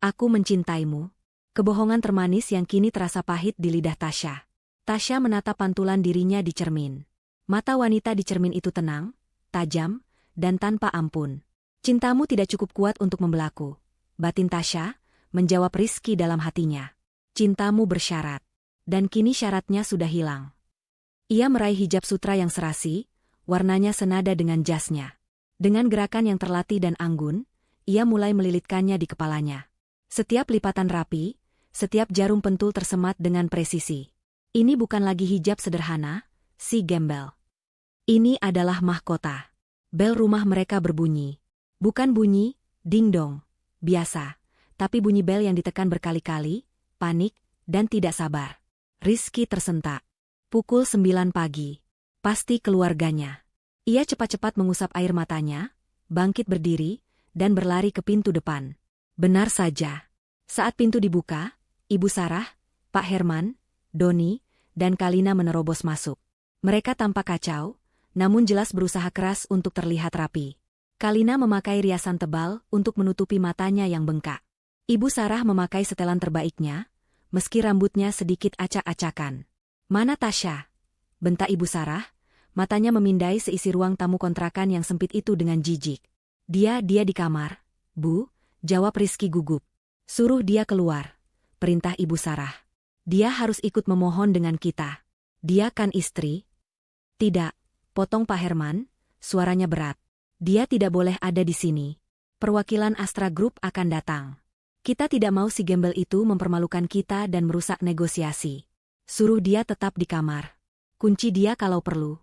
Aku mencintaimu. Kebohongan termanis yang kini terasa pahit di lidah Tasya. Tasya menatap pantulan dirinya di cermin. Mata wanita di cermin itu tenang, tajam, dan tanpa ampun. Cintamu tidak cukup kuat untuk membelaku. Batin Tasya menjawab Rizky dalam hatinya. Cintamu bersyarat. Dan kini syaratnya sudah hilang. Ia meraih hijab sutra yang serasi, warnanya senada dengan jasnya. Dengan gerakan yang terlatih dan anggun, ia mulai melilitkannya di kepalanya. Setiap lipatan rapi, setiap jarum pentul tersemat dengan presisi. Ini bukan lagi hijab sederhana, si gembel. Ini adalah mahkota. Bel rumah mereka berbunyi. Bukan bunyi, ding-dong, biasa, tapi bunyi bel yang ditekan berkali-kali, panik, dan tidak sabar. Rizky tersentak. Pukul 9 pagi. Pasti keluarganya. Ia cepat-cepat mengusap air matanya, bangkit berdiri, dan berlari ke pintu depan. Benar saja. Saat pintu dibuka, Ibu Sarah, Pak Herman, Doni, dan Kalina menerobos masuk. Mereka tampak kacau, namun jelas berusaha keras untuk terlihat rapi. Kalina memakai riasan tebal untuk menutupi matanya yang bengkak. Ibu Sarah memakai setelan terbaiknya, meski rambutnya sedikit acak-acakan. Mana Tasya? Bentak Ibu Sarah, matanya memindai seisi ruang tamu kontrakan yang sempit itu dengan jijik. Dia di kamar. Bu, jawab Rizky gugup. Suruh dia keluar, perintah Ibu Sarah. Dia harus ikut memohon dengan kita. Dia kan istri. Tidak, potong Pak Herman, suaranya berat. Dia tidak boleh ada di sini. Perwakilan Astra Group akan datang. Kita tidak mau si gembel itu mempermalukan kita dan merusak negosiasi. Suruh dia tetap di kamar. Kunci dia kalau perlu.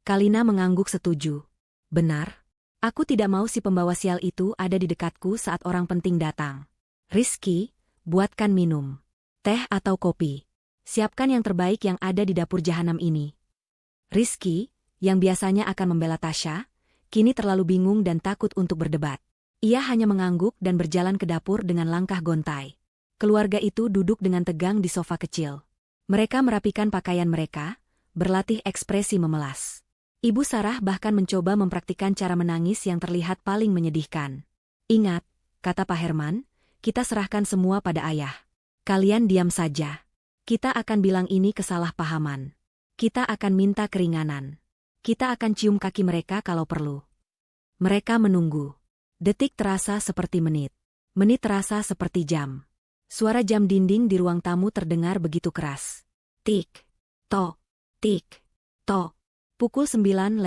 Kalina mengangguk setuju. Benar. Aku tidak mau si pembawa sial itu ada di dekatku saat orang penting datang. Rizky, buatkan minum. Teh atau kopi. Siapkan yang terbaik yang ada di dapur jahanam ini. Rizky, yang biasanya akan membela Tasya, kini terlalu bingung dan takut untuk berdebat. Ia hanya mengangguk dan berjalan ke dapur dengan langkah gontai. Keluarga itu duduk dengan tegang di sofa kecil. Mereka merapikan pakaian mereka, berlatih ekspresi memelas. Ibu Sarah bahkan mencoba mempraktikkan cara menangis yang terlihat paling menyedihkan. Ingat, kata Pak Herman, kita serahkan semua pada ayah. Kalian diam saja. Kita akan bilang ini kesalahpahaman. Kita akan minta keringanan. Kita akan cium kaki mereka kalau perlu. Mereka menunggu. Detik terasa seperti menit. Menit terasa seperti jam. Suara jam dinding di ruang tamu terdengar begitu keras. Tik, tok, tik, tok. Pukul 9:59.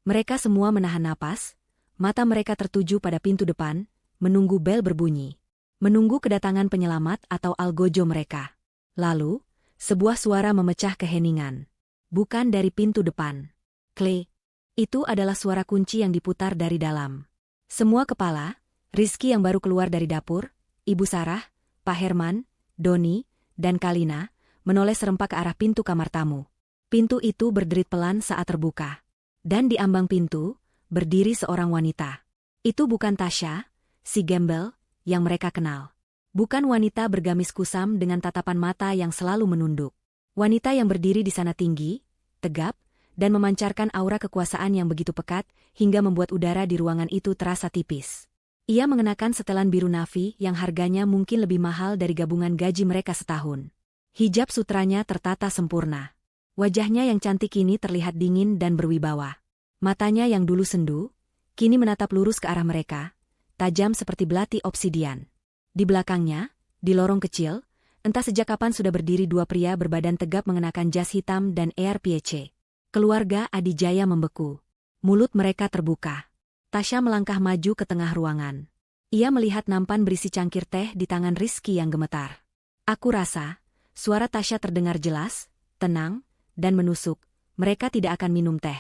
Mereka semua menahan napas, mata mereka tertuju pada pintu depan, menunggu bel berbunyi. Menunggu kedatangan penyelamat atau algojo mereka. Lalu, sebuah suara memecah keheningan. Bukan dari pintu depan. Klik. Itu adalah suara kunci yang diputar dari dalam. Semua kepala, Rizky yang baru keluar dari dapur, Ibu Sarah, Pak Herman, Doni, dan Kalina, menoleh serempak ke arah pintu kamar tamu. Pintu itu berderit pelan saat terbuka. Dan di ambang pintu, berdiri seorang wanita. Itu bukan Tasya, si gembel, yang mereka kenal. Bukan wanita bergamis kusam dengan tatapan mata yang selalu menunduk. Wanita yang berdiri di sana tinggi, tegap, dan memancarkan aura kekuasaan yang begitu pekat hingga membuat udara di ruangan itu terasa tipis. Ia mengenakan setelan biru navy yang harganya mungkin lebih mahal dari gabungan gaji mereka setahun. Hijab sutranya tertata sempurna. Wajahnya yang cantik ini terlihat dingin dan berwibawa. Matanya yang dulu sendu, kini menatap lurus ke arah mereka, tajam seperti belati obsidian. Di belakangnya, di lorong kecil, entah sejak kapan sudah berdiri dua pria berbadan tegap mengenakan jas hitam dan ARPC. Keluarga Adijaya membeku. Mulut mereka terbuka. Tasya melangkah maju ke tengah ruangan. Ia melihat nampan berisi cangkir teh di tangan Rizky yang gemetar. Aku rasa, suara Tasya terdengar jelas, tenang, dan menusuk. Mereka tidak akan minum teh.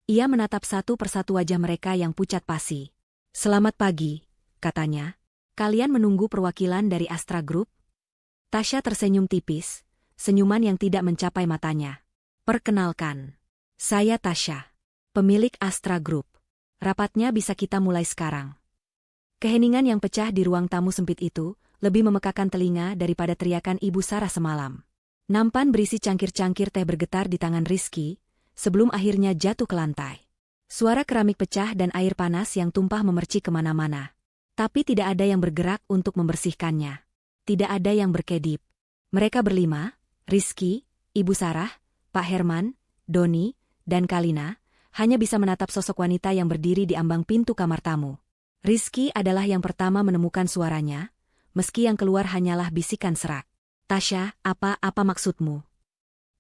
Ia menatap satu persatu wajah mereka yang pucat pasi. Selamat pagi, katanya. Kalian menunggu perwakilan dari Astra Group? Tasya tersenyum tipis, senyuman yang tidak mencapai matanya. Perkenalkan, saya Tasya, pemilik Astra Group. Rapatnya bisa kita mulai sekarang. Keheningan yang pecah di ruang tamu sempit itu lebih memekakan telinga daripada teriakan Ibu Sarah semalam. Nampan berisi cangkir-cangkir teh bergetar di tangan Rizky, sebelum akhirnya jatuh ke lantai. Suara keramik pecah dan air panas yang tumpah memercik kemana-mana. Tapi tidak ada yang bergerak untuk membersihkannya. Tidak ada yang berkedip. Mereka berlima, Rizky, Ibu Sarah, Pak Herman, Doni, dan Kalina, hanya bisa menatap sosok wanita yang berdiri di ambang pintu kamar tamu. Rizky adalah yang pertama menemukan suaranya, meski yang keluar hanyalah bisikan serak. Tasya, apa maksudmu?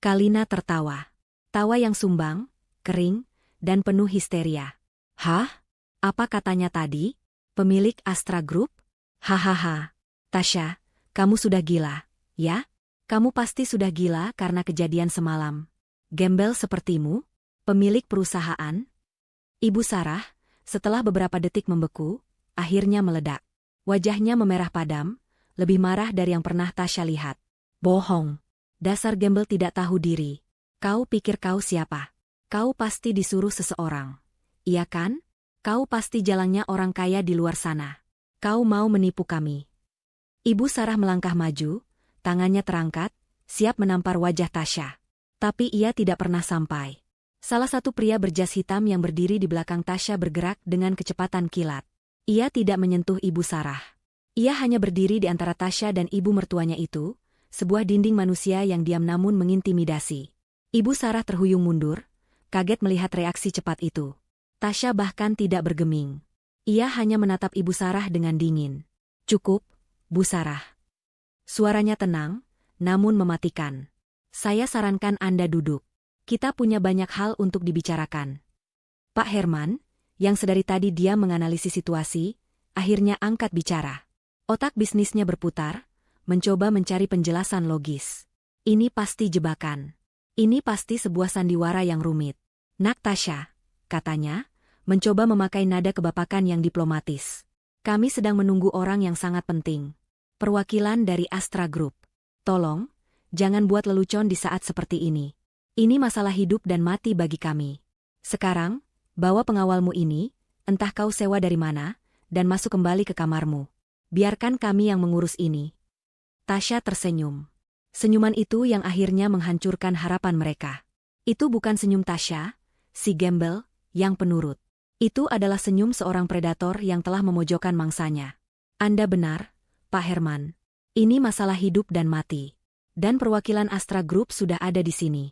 Kalina tertawa. Tawa yang sumbang, kering, dan penuh histeria. Hah? Apa katanya tadi? Pemilik Astra Group? Hahaha. Tasya, kamu sudah gila, ya? Kamu pasti sudah gila karena kejadian semalam. Gembel sepertimu? Pemilik perusahaan? Ibu Sarah, setelah beberapa detik membeku, akhirnya meledak. Wajahnya memerah padam, lebih marah dari yang pernah Tasya lihat. Bohong. Dasar gembel tidak tahu diri. Kau pikir kau siapa? Kau pasti disuruh seseorang. Iya kan? Kau pasti jalangnya orang kaya di luar sana. Kau mau menipu kami. Ibu Sarah melangkah maju, tangannya terangkat, siap menampar wajah Tasya. Tapi ia tidak pernah sampai. Salah satu pria berjas hitam yang berdiri di belakang Tasya bergerak dengan kecepatan kilat. Ia tidak menyentuh Ibu Sarah. Ia hanya berdiri di antara Tasya dan ibu mertuanya itu, sebuah dinding manusia yang diam namun mengintimidasi. Ibu Sarah terhuyung mundur, kaget melihat reaksi cepat itu. Tasya bahkan tidak bergeming. Ia hanya menatap Ibu Sarah dengan dingin. Cukup, Bu Sarah. Suaranya tenang, namun mematikan. Saya sarankan Anda duduk. Kita punya banyak hal untuk dibicarakan. Pak Herman, yang sedari tadi dia menganalisis situasi, akhirnya angkat bicara. Otak bisnisnya berputar, mencoba mencari penjelasan logis. Ini pasti jebakan. Ini pasti sebuah sandiwara yang rumit. Nak Tasya, katanya, mencoba memakai nada kebapakan yang diplomatis. Kami sedang menunggu orang yang sangat penting. Perwakilan dari Astra Group. Tolong, jangan buat lelucon di saat seperti ini. Ini masalah hidup dan mati bagi kami. Sekarang, bawa pengawalmu ini, entah kau sewa dari mana, dan masuk kembali ke kamarmu. Biarkan kami yang mengurus ini. Tasya tersenyum. Senyuman itu yang akhirnya menghancurkan harapan mereka. Itu bukan senyum Tasya, si gembel, yang penurut. Itu adalah senyum seorang predator yang telah memojokkan mangsanya. Anda benar, Pak Herman. Ini masalah hidup dan mati. Dan perwakilan Astra Group sudah ada di sini.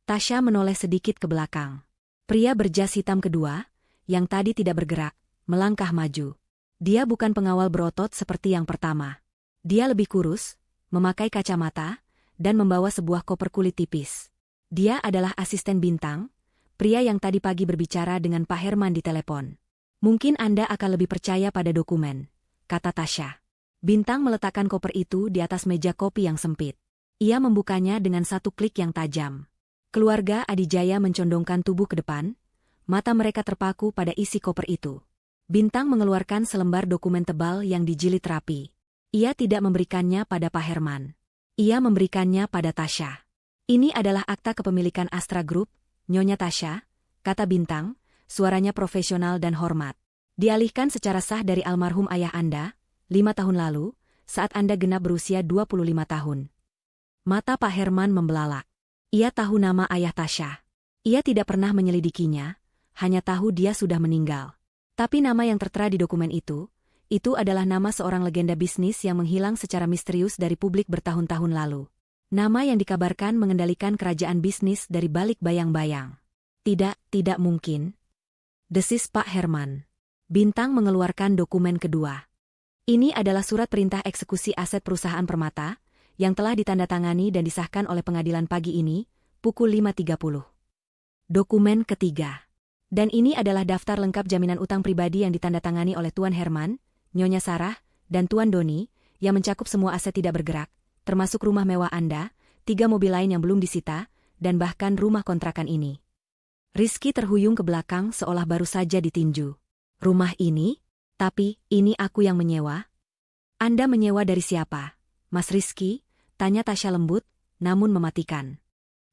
Tasya menoleh sedikit ke belakang. Pria berjas hitam kedua, yang tadi tidak bergerak, melangkah maju. Dia bukan pengawal berotot seperti yang pertama. Dia lebih kurus, memakai kacamata, dan membawa sebuah koper kulit tipis. Dia adalah asisten Bintang, pria yang tadi pagi berbicara dengan Pak Herman di telepon. Mungkin Anda akan lebih percaya pada dokumen, kata Tasya. Bintang meletakkan koper itu di atas meja kopi yang sempit. Ia membukanya dengan satu klik yang tajam. Keluarga Adijaya mencondongkan tubuh ke depan, mata mereka terpaku pada isi koper itu. Bintang mengeluarkan selembar dokumen tebal yang dijilid rapi. Ia tidak memberikannya pada Pak Herman. Ia memberikannya pada Tasya. Ini adalah akta kepemilikan Astra Group, Nyonya Tasya, kata Bintang, suaranya profesional dan hormat. Dialihkan secara sah dari almarhum ayah Anda, 5 tahun lalu, saat Anda genap berusia 25 tahun. Mata Pak Herman membelalak. Ia tahu nama ayah Tasya. Ia tidak pernah menyelidikinya, hanya tahu dia sudah meninggal. Tapi nama yang tertera di dokumen itu adalah nama seorang legenda bisnis yang menghilang secara misterius dari publik bertahun-tahun lalu. Nama yang dikabarkan mengendalikan kerajaan bisnis dari balik bayang-bayang. Tidak mungkin. Desis Pak Herman. Bintang mengeluarkan dokumen kedua. Ini adalah surat perintah eksekusi aset perusahaan Permata, yang telah ditandatangani dan disahkan oleh pengadilan pagi ini, pukul 5.30. Dokumen ketiga. Dan ini adalah daftar lengkap jaminan utang pribadi yang ditandatangani oleh Tuan Herman, Nyonya Sarah, dan Tuan Doni, yang mencakup semua aset tidak bergerak, termasuk rumah mewah Anda, 3 mobil lain yang belum disita, dan bahkan rumah kontrakan ini. Rizky terhuyung ke belakang seolah baru saja ditinju. Rumah ini? Tapi, ini aku yang menyewa? Anda menyewa dari siapa, Mas Rizky? Tanya Tasya lembut, namun mematikan.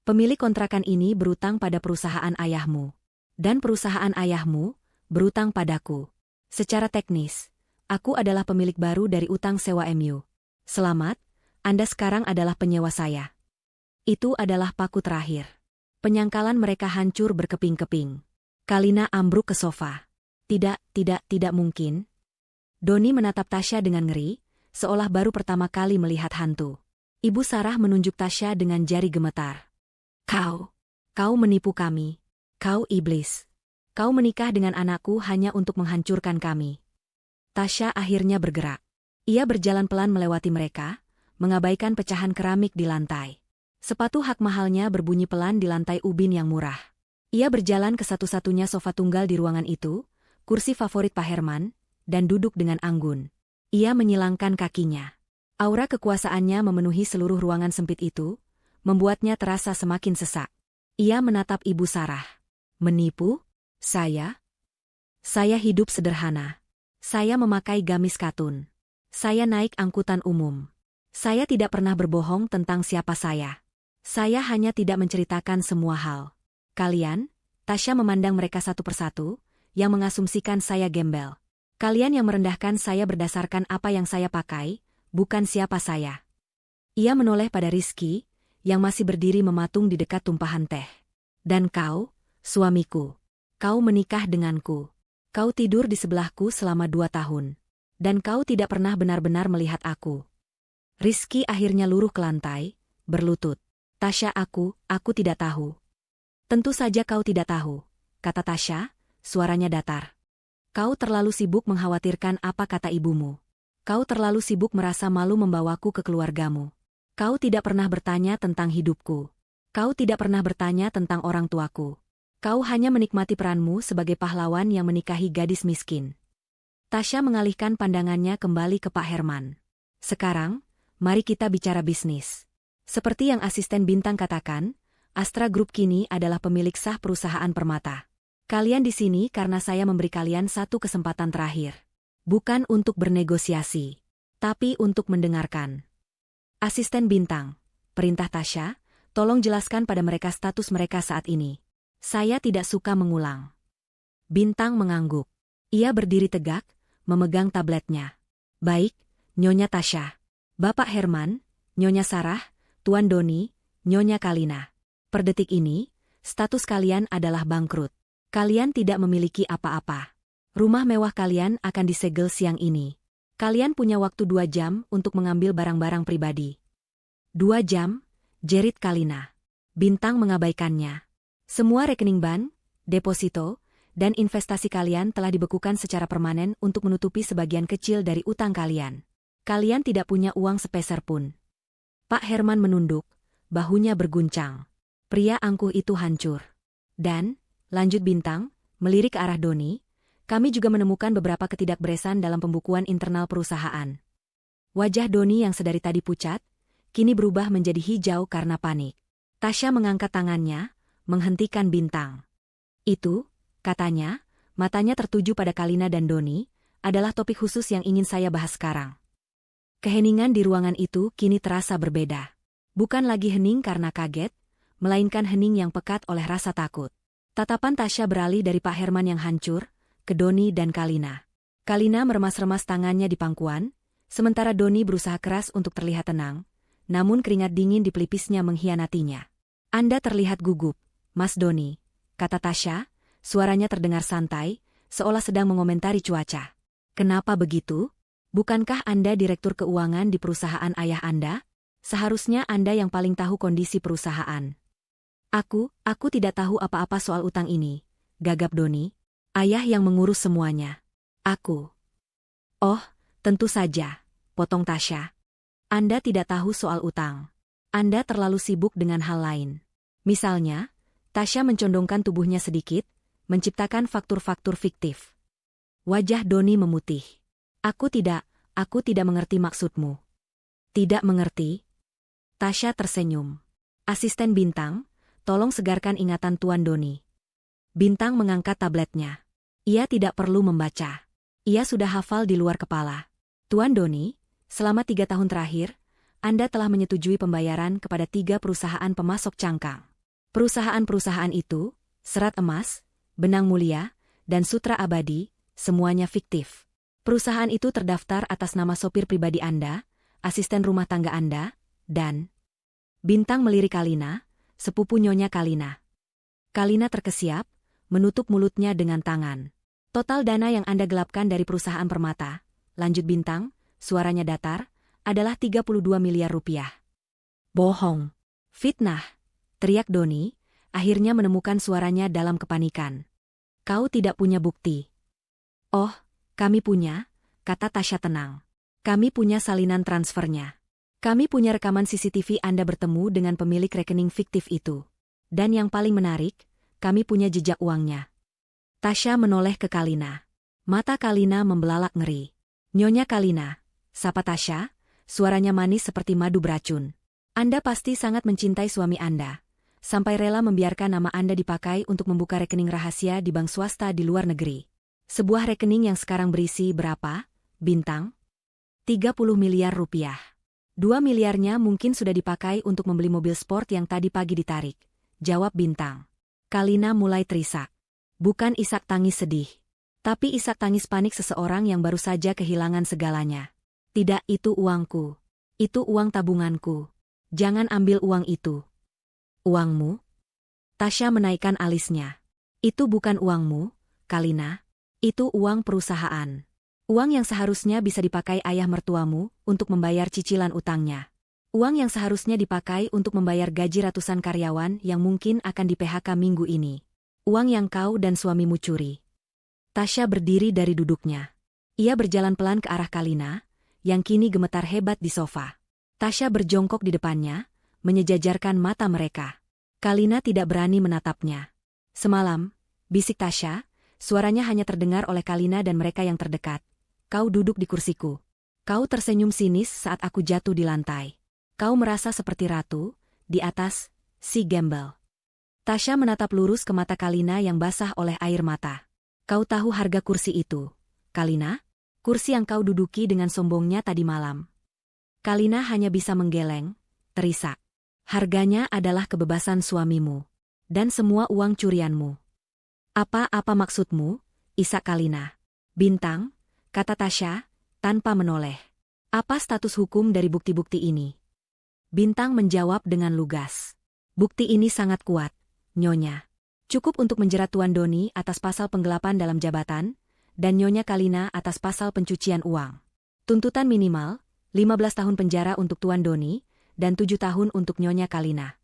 Pemilik kontrakan ini berutang pada perusahaan ayahmu. Dan perusahaan ayahmu berutang padaku. Secara teknis, aku adalah pemilik baru dari utang sewa MU. Selamat, Anda sekarang adalah penyewa saya. Itu adalah paku terakhir. Penyangkalan mereka hancur berkeping-keping. Kalina ambruk ke sofa. Tidak mungkin. Doni menatap Tasya dengan ngeri, seolah baru pertama kali melihat hantu. Ibu Sarah menunjuk Tasya dengan jari gemetar. Kau menipu kami. Kau iblis. Kau menikah dengan anakku hanya untuk menghancurkan kami. Tasya akhirnya bergerak. Ia berjalan pelan melewati mereka, mengabaikan pecahan keramik di lantai. Sepatu hak mahalnya berbunyi pelan di lantai ubin yang murah. Ia berjalan ke satu-satunya sofa tunggal di ruangan itu, kursi favorit Pak Herman, dan duduk dengan anggun. Ia menyilangkan kakinya. Aura kekuasaannya memenuhi seluruh ruangan sempit itu, membuatnya terasa semakin sesak. Ia menatap Ibu Sarah. Menipu? Saya? Saya hidup sederhana. Saya memakai gamis katun. Saya naik angkutan umum. Saya tidak pernah berbohong tentang siapa saya. Saya hanya tidak menceritakan semua hal. Kalian, Tasya memandang mereka satu persatu, yang mengasumsikan saya gembel. Kalian yang merendahkan saya berdasarkan apa yang saya pakai, bukan siapa saya. Ia menoleh pada Rizky, yang masih berdiri mematung di dekat tumpahan teh. Dan kau, suamiku. Kau menikah denganku. Kau tidur di sebelahku selama 2 tahun. Dan kau tidak pernah benar-benar melihat aku. Rizky akhirnya luruh ke lantai, berlutut. Tasya, aku tidak tahu. Tentu saja kau tidak tahu, kata Tasya, suaranya datar. Kau terlalu sibuk mengkhawatirkan apa kata ibumu. Kau terlalu sibuk merasa malu membawaku ke keluargamu. Kau tidak pernah bertanya tentang hidupku. Kau tidak pernah bertanya tentang orang tuaku. Kau hanya menikmati peranmu sebagai pahlawan yang menikahi gadis miskin. Tasya mengalihkan pandangannya kembali ke Pak Herman. Sekarang, mari kita bicara bisnis. Seperti yang asisten Bintang katakan, Astra Group kini adalah pemilik sah perusahaan Permata. Kalian di sini karena saya memberi kalian satu kesempatan terakhir. Bukan untuk bernegosiasi, tapi untuk mendengarkan. Asisten Bintang, perintah Tasya, tolong jelaskan pada mereka status mereka saat ini. Saya tidak suka mengulang. Bintang mengangguk. Ia berdiri tegak, memegang tabletnya. Baik, Nyonya Tasya. Bapak Herman, Nyonya Sarah, Tuan Doni, Nyonya Kalina. Per detik ini, status kalian adalah bangkrut. Kalian tidak memiliki apa-apa. Rumah mewah kalian akan disegel siang ini. Kalian punya waktu 2 jam untuk mengambil barang-barang pribadi. 2 jam? Jerit Kalina. Bintang mengabaikannya. Semua rekening bank, deposito, dan investasi kalian telah dibekukan secara permanen untuk menutupi sebagian kecil dari utang kalian. Kalian tidak punya uang sepeser pun. Pak Herman menunduk, bahunya berguncang. Pria angkuh itu hancur. Dan, lanjut Bintang, melirik ke arah Doni, kami juga menemukan beberapa ketidakberesan dalam pembukuan internal perusahaan. Wajah Doni yang sedari tadi pucat, kini berubah menjadi hijau karena panik. Tasya mengangkat tangannya, menghentikan Bintang. Itu, katanya, matanya tertuju pada Kalina dan Doni, adalah topik khusus yang ingin saya bahas sekarang. Keheningan di ruangan itu kini terasa berbeda. Bukan lagi hening karena kaget, melainkan hening yang pekat oleh rasa takut. Tatapan Tasya beralih dari Pak Herman yang hancur, ke Doni dan Kalina. Kalina meremas-remas tangannya di pangkuan, sementara Doni berusaha keras untuk terlihat tenang, namun keringat dingin di pelipisnya mengkhianatinya. Anda terlihat gugup, Mas Doni, kata Tasya, suaranya terdengar santai, seolah sedang mengomentari cuaca. Kenapa begitu? Bukankah Anda direktur keuangan di perusahaan ayah Anda? Seharusnya Anda yang paling tahu kondisi perusahaan. Aku tidak tahu apa-apa soal utang ini, gagap Doni. Ayah yang mengurus semuanya. Aku. Oh, tentu saja, potong Tasya. Anda tidak tahu soal utang. Anda terlalu sibuk dengan hal lain. Misalnya, Tasya mencondongkan tubuhnya sedikit, menciptakan faktur-faktur fiktif. Wajah Doni memutih. Aku tidak mengerti maksudmu. Tidak mengerti? Tasya tersenyum. Asisten Bintang, tolong segarkan ingatan Tuan Doni. Bintang mengangkat tabletnya. Ia tidak perlu membaca. Ia sudah hafal di luar kepala. Tuan Doni, selama 3 tahun terakhir, Anda telah menyetujui pembayaran kepada 3 perusahaan pemasok cangkang. Perusahaan-perusahaan itu, Serat Emas, Benang Mulia, dan Sutra Abadi, semuanya fiktif. Perusahaan itu terdaftar atas nama sopir pribadi Anda, asisten rumah tangga Anda, dan Bintang melirik Kalina, sepupu Nyonya Kalina. Kalina terkesiap, menutup mulutnya dengan tangan. Total dana yang Anda gelapkan dari perusahaan permata, lanjut Bintang, suaranya datar, adalah 32 miliar rupiah. Bohong. Fitnah, teriak Doni, akhirnya menemukan suaranya dalam kepanikan. Kau tidak punya bukti. Oh, kami punya, kata Tasya tenang. Kami punya salinan transfernya. Kami punya rekaman CCTV Anda bertemu dengan pemilik rekening fiktif itu. Dan yang paling menarik, kami punya jejak uangnya. Tasya menoleh ke Kalina. Mata Kalina membelalak ngeri. Nyonya Kalina, sapa Tasya, suaranya manis seperti madu beracun. Anda pasti sangat mencintai suami Anda, sampai rela membiarkan nama Anda dipakai untuk membuka rekening rahasia di bank swasta di luar negeri. Sebuah rekening yang sekarang berisi berapa, Bintang? 30 miliar rupiah. 2 miliarnya mungkin sudah dipakai untuk membeli mobil sport yang tadi pagi ditarik, jawab Bintang. Kalina mulai terisak. Bukan isak tangis sedih, tapi isak tangis panik seseorang yang baru saja kehilangan segalanya. Tidak, itu uangku. Itu uang tabunganku. Jangan ambil uang itu. Uangmu? Tasya menaikkan alisnya. Itu bukan uangmu, Kalina. Itu uang perusahaan. Uang yang seharusnya bisa dipakai ayah mertuamu untuk membayar cicilan utangnya. Uang yang seharusnya dipakai untuk membayar gaji ratusan karyawan yang mungkin akan di-PHK minggu ini. Uang yang kau dan suamimu curi. Tasya berdiri dari duduknya. Ia berjalan pelan ke arah Kalina, yang kini gemetar hebat di sofa. Tasya berjongkok di depannya, menyejajarkan mata mereka. Kalina tidak berani menatapnya. Semalam, bisik Tasya, suaranya hanya terdengar oleh Kalina dan mereka yang terdekat. Kau duduk di kursiku. Kau tersenyum sinis saat aku jatuh di lantai. Kau merasa seperti ratu, di atas, si gembel. Tasya menatap lurus ke mata Kalina yang basah oleh air mata. Kau tahu harga kursi itu, Kalina? Kursi yang kau duduki dengan sombongnya tadi malam. Kalina hanya bisa menggeleng, terisak. Harganya adalah kebebasan suamimu. Dan semua uang curianmu. Apa maksudmu, isak Kalina? Bintang, kata Tasya, tanpa menoleh. Apa status hukum dari bukti-bukti ini? Bintang menjawab dengan lugas. Bukti ini sangat kuat, Nyonya. Cukup untuk menjerat Tuan Doni atas pasal penggelapan dalam jabatan, dan Nyonya Kalina atas pasal pencucian uang. Tuntutan minimal, 15 tahun penjara untuk Tuan Doni, dan 7 tahun untuk Nyonya Kalina.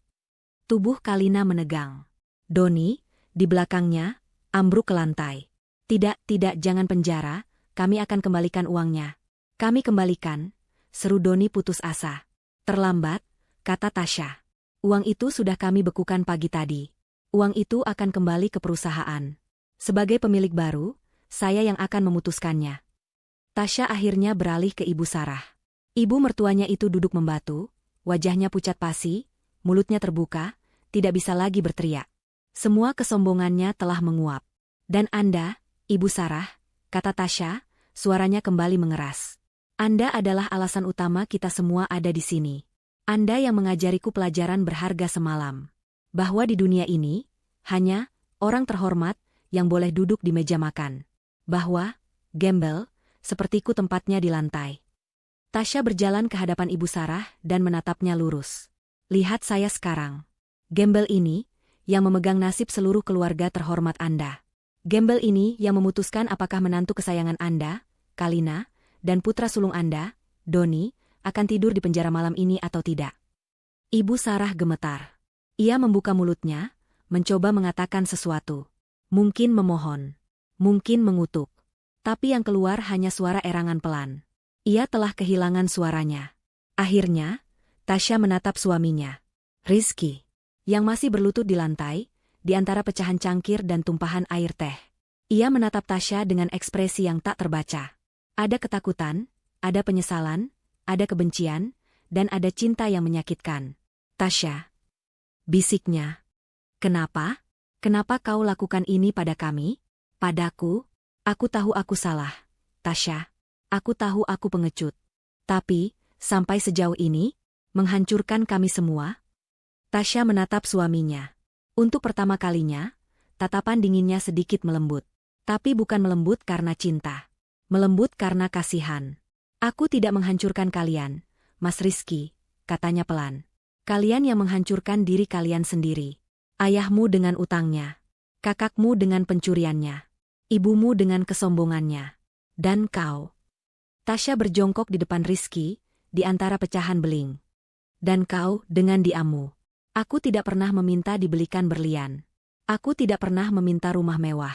Tubuh Kalina menegang. Doni, di belakangnya, ambruk ke lantai. Tidak, jangan penjara, kami akan kembalikan uangnya. Kami kembalikan, seru Doni putus asa. Terlambat, kata Tasya. Uang itu sudah kami bekukan pagi tadi. Uang itu akan kembali ke perusahaan. Sebagai pemilik baru, saya yang akan memutuskannya. Tasya akhirnya beralih ke Ibu Sarah. Ibu mertuanya itu duduk membatu, wajahnya pucat pasi, mulutnya terbuka, tidak bisa lagi berteriak. Semua kesombongannya telah menguap. Dan Anda, Ibu Sarah, kata Tasya, suaranya kembali mengeras. Anda adalah alasan utama kita semua ada di sini. Anda yang mengajariku pelajaran berharga semalam. Bahwa di dunia ini, hanya orang terhormat yang boleh duduk di meja makan. Bahwa, gembel, sepertiku tempatnya di lantai. Tasya berjalan ke hadapan Ibu Sarah dan menatapnya lurus. Lihat saya sekarang. Gembel ini, yang memegang nasib seluruh keluarga terhormat Anda. Gembel ini yang memutuskan apakah menantu kesayangan Anda, Kalina, dan putra sulung Anda, Doni, akan tidur di penjara malam ini atau tidak. Ibu Sarah gemetar. Ia membuka mulutnya, mencoba mengatakan sesuatu. Mungkin memohon. Mungkin mengutuk. Tapi yang keluar hanya suara erangan pelan. Ia telah kehilangan suaranya. Akhirnya, Tasya menatap suaminya. Rizky, yang masih berlutut di lantai, di antara pecahan cangkir dan tumpahan air teh. Ia menatap Tasya dengan ekspresi yang tak terbaca. Ada ketakutan, ada penyesalan, ada kebencian, dan ada cinta yang menyakitkan. Tasya, bisiknya. Kenapa? Kenapa kau lakukan ini pada kami? Padaku? Aku tahu aku salah, Tasya. Aku tahu aku pengecut. Tapi, sampai sejauh ini, menghancurkan kami semua. Tasya menatap suaminya. Untuk pertama kalinya, tatapan dinginnya sedikit melembut. Tapi bukan melembut karena cinta. Melembut karena kasihan. Aku tidak menghancurkan kalian, Mas Rizky, katanya pelan. Kalian yang menghancurkan diri kalian sendiri. Ayahmu dengan utangnya. Kakakmu dengan pencuriannya. Ibumu dengan kesombongannya. Dan kau. Tasya berjongkok di depan Rizky, di antara pecahan beling. Dan kau dengan diammu. Aku tidak pernah meminta dibelikan berlian. Aku tidak pernah meminta rumah mewah.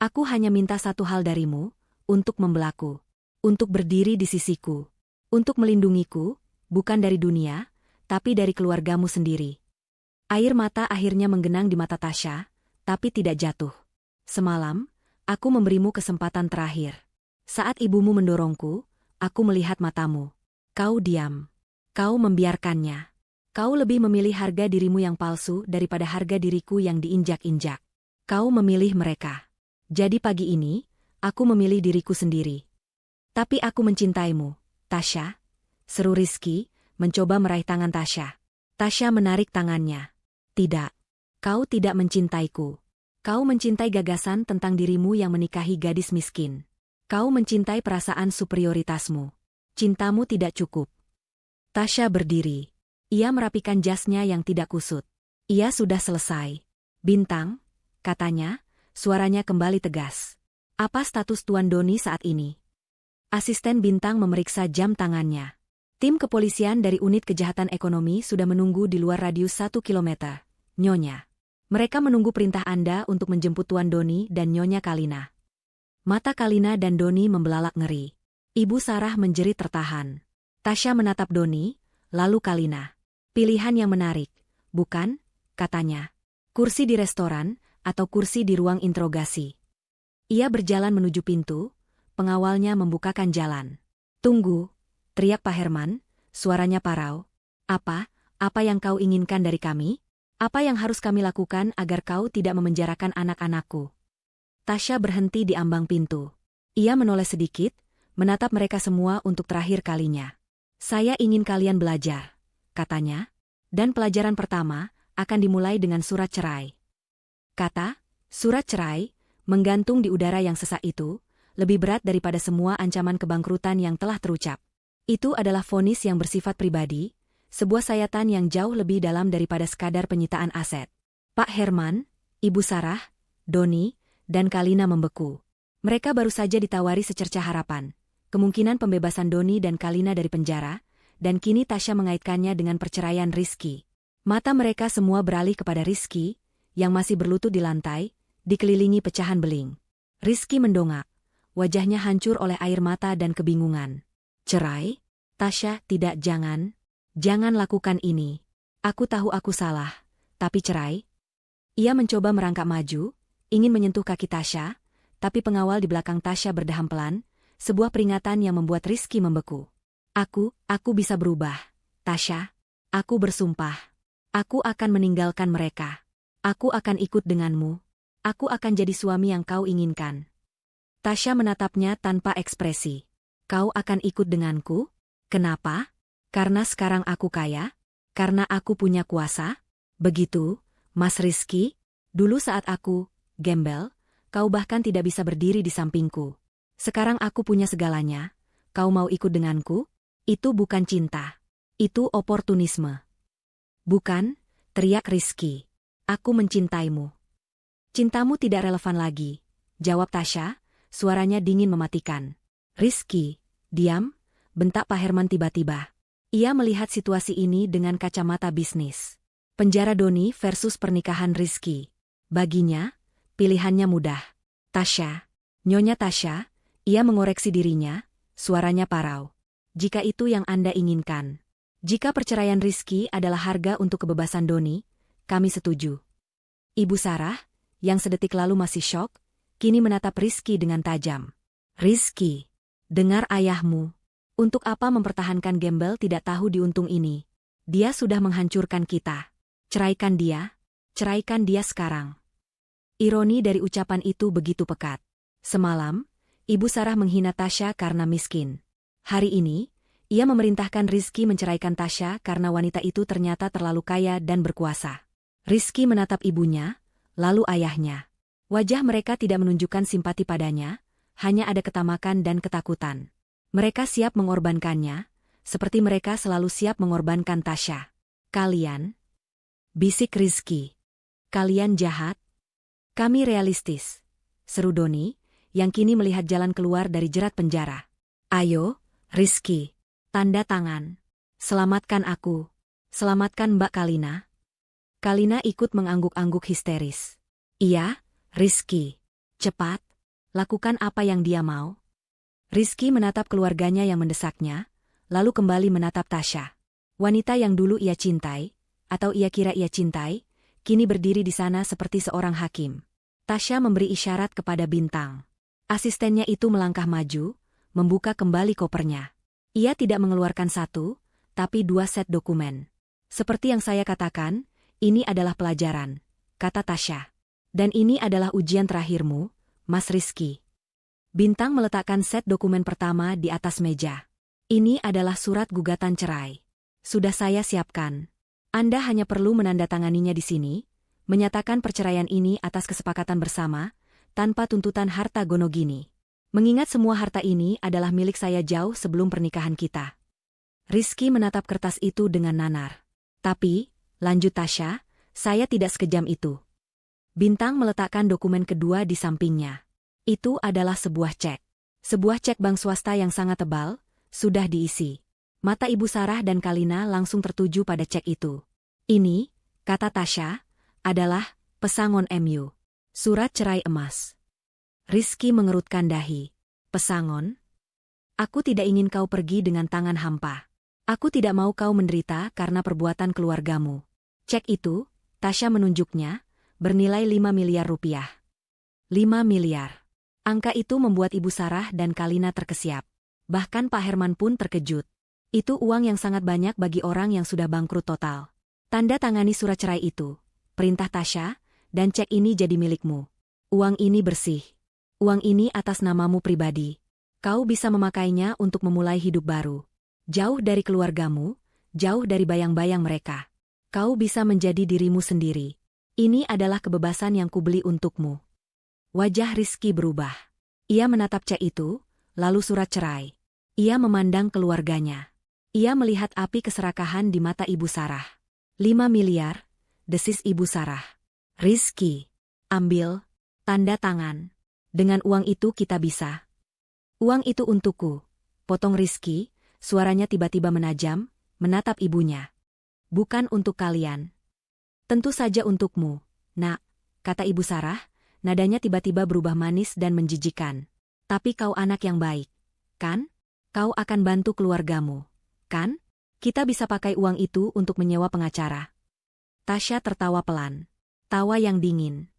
Aku hanya minta satu hal darimu, untuk membelaku. Untuk berdiri di sisiku. Untuk melindungiku, bukan dari dunia, tapi dari keluargamu sendiri. Air mata akhirnya menggenang di mata Tasya, tapi tidak jatuh. Semalam, aku memberimu kesempatan terakhir. Saat ibumu mendorongku, aku melihat matamu. Kau diam. Kau membiarkannya. Kau lebih memilih harga dirimu yang palsu daripada harga diriku yang diinjak-injak. Kau memilih mereka. Jadi pagi ini, aku memilih diriku sendiri. Tapi aku mencintaimu, Tasya. Seru Rizky, mencoba meraih tangan Tasya. Tasya menarik tangannya. Tidak. Kau tidak mencintaiku. Kau mencintai gagasan tentang dirimu yang menikahi gadis miskin. Kau mencintai perasaan superioritasmu. Cintamu tidak cukup. Tasya berdiri. Ia merapikan jasnya yang tidak kusut. Ia sudah selesai. Bintang, katanya, suaranya kembali tegas. Apa status Tuan Doni saat ini? Asisten Bintang memeriksa jam tangannya. Tim kepolisian dari unit kejahatan ekonomi sudah menunggu di luar radius 1 kilometer. Nyonya. Mereka menunggu perintah Anda untuk menjemput Tuan Doni dan Nyonya Kalina. Mata Kalina dan Doni membelalak ngeri. Ibu Sarah menjerit tertahan. Tasya menatap Doni, lalu Kalina. Pilihan yang menarik, bukan? Katanya. Kursi di restoran, atau kursi di ruang interogasi. Ia berjalan menuju pintu, pengawalnya membukakan jalan. Tunggu, teriak Pak Herman, suaranya parau. Apa yang kau inginkan dari kami? Apa yang harus kami lakukan agar kau tidak memenjarakan anak-anakku? Tasya berhenti di ambang pintu. Ia menoleh sedikit, menatap mereka semua untuk terakhir kalinya. Saya ingin kalian belajar, katanya. Dan pelajaran pertama akan dimulai dengan surat cerai. Kata, surat cerai, menggantung di udara yang sesak itu, lebih berat daripada semua ancaman kebangkrutan yang telah terucap. Itu adalah vonis yang bersifat pribadi, sebuah sayatan yang jauh lebih dalam daripada sekadar penyitaan aset. Pak Herman, Ibu Sarah, Doni, dan Kalina membeku. Mereka baru saja ditawari secercah harapan, kemungkinan pembebasan Doni dan Kalina dari penjara, dan kini Tasya mengaitkannya dengan perceraian Rizky. Mata mereka semua beralih kepada Rizky, yang masih berlutut di lantai, dikelilingi pecahan beling. Rizky mendongak, wajahnya hancur oleh air mata dan kebingungan. Cerai? Tasya, tidak, jangan lakukan ini. Aku tahu aku salah, tapi cerai? Ia mencoba merangkak maju, ingin menyentuh kaki Tasya, tapi pengawal di belakang Tasya berdeham pelan, sebuah peringatan yang membuat Rizky membeku. Aku bisa berubah, Tasya. Aku bersumpah. Aku akan meninggalkan mereka. Aku akan ikut denganmu. Aku akan jadi suami yang kau inginkan. Tasya menatapnya tanpa ekspresi. Kau akan ikut denganku? Kenapa? Karena sekarang aku kaya? Karena aku punya kuasa? Begitu, Mas Rizky? Dulu saat aku gembel, kau bahkan tidak bisa berdiri di sampingku. Sekarang aku punya segalanya. Kau mau ikut denganku? Itu bukan cinta. Itu oportunisme. Bukan, teriak Rizky. Aku mencintaimu. Cintamu tidak relevan lagi, jawab Tasya, suaranya dingin mematikan. Rizky, diam, bentak Pak Herman tiba-tiba. Ia melihat situasi ini dengan kacamata bisnis. Penjara Doni versus pernikahan Rizky. Baginya, pilihannya mudah. Tasya, Nyonya Tasya, ia mengoreksi dirinya, suaranya parau. Jika itu yang Anda inginkan. Jika perceraian Rizky adalah harga untuk kebebasan Doni, kami setuju. Ibu Sarah, yang sedetik lalu masih syok, kini menatap Rizky dengan tajam. Rizky, dengar ayahmu. Untuk apa mempertahankan gembel tidak tahu diuntung ini? Dia sudah menghancurkan kita. Ceraikan dia sekarang. Ironi dari ucapan itu begitu pekat. Semalam, Ibu Sarah menghina Tasya karena miskin. Hari ini, ia memerintahkan Rizky menceraikan Tasya karena wanita itu ternyata terlalu kaya dan berkuasa. Rizky menatap ibunya, lalu ayahnya. Wajah mereka tidak menunjukkan simpati padanya, hanya ada ketamakan dan ketakutan. Mereka siap mengorbankannya, seperti mereka selalu siap mengorbankan Tasya. Kalian, bisik Rizky. Kalian jahat. Kami realistis, seru Doni, yang kini melihat jalan keluar dari jerat penjara. Ayo, Rizky. Tanda tangan. Selamatkan aku. Selamatkan Mbak Kalina. Kalina ikut mengangguk-angguk histeris. Iya, Rizky. Cepat. Lakukan apa yang dia mau. Rizky menatap keluarganya yang mendesaknya, lalu kembali menatap Tasya. Wanita yang dulu ia cintai, atau ia kira ia cintai, kini berdiri di sana seperti seorang hakim. Tasya memberi isyarat kepada Bintang. Asistennya itu melangkah maju, membuka kembali kopernya. Ia tidak mengeluarkan satu, tapi 2 set dokumen. Seperti yang saya katakan, ini adalah pelajaran, kata Tasya. Dan ini adalah ujian terakhirmu, Mas Rizky. Bintang meletakkan set dokumen pertama di atas meja. Ini adalah surat gugatan cerai. Sudah saya siapkan. Anda hanya perlu menandatanganinya di sini, menyatakan perceraian ini atas kesepakatan bersama, tanpa tuntutan harta gonogini. Mengingat semua harta ini adalah milik saya jauh sebelum pernikahan kita. Rizky menatap kertas itu dengan nanar. Tapi, lanjut Tasya, saya tidak sekejam itu. Bintang meletakkan dokumen kedua di sampingnya. Itu adalah sebuah cek. Sebuah cek bank swasta yang sangat tebal, sudah diisi. Mata Ibu Sarah dan Kalina langsung tertuju pada cek itu. Ini, kata Tasya, adalah pesangon MU. Surat cerai emas. Rizky mengerutkan dahi. Pesangon? Aku tidak ingin kau pergi dengan tangan hampa. Aku tidak mau kau menderita karena perbuatan keluargamu. Cek itu, Tasya menunjuknya, bernilai 5 miliar rupiah. 5 miliar. Angka itu membuat Ibu Sarah dan Kalina terkesiap. Bahkan Pak Herman pun terkejut. Itu uang yang sangat banyak bagi orang yang sudah bangkrut total. Tanda tangani surat cerai itu, perintah Tasya, dan cek ini jadi milikmu. Uang ini bersih. Uang ini atas namamu pribadi. Kau bisa memakainya untuk memulai hidup baru. Jauh dari keluargamu, jauh dari bayang-bayang mereka. Kau bisa menjadi dirimu sendiri. Ini adalah kebebasan yang kubeli untukmu. Wajah Rizky berubah. Ia menatap cek itu, lalu surat cerai. Ia memandang keluarganya. Ia melihat api keserakahan di mata Ibu Sarah. 5 miliar, desis Ibu Sarah. Rizky, ambil, tanda tangan. Dengan uang itu kita bisa. Uang itu untukku, potong Rizky, suaranya tiba-tiba menajam, menatap ibunya. Bukan untuk kalian. Tentu saja untukmu, nak, kata Ibu Sarah, nadanya tiba-tiba berubah manis dan menjijikan. Tapi kau anak yang baik, kan? Kau akan bantu keluargamu, kan? Kita bisa pakai uang itu untuk menyewa pengacara. Tasya tertawa pelan. Tawa yang dingin.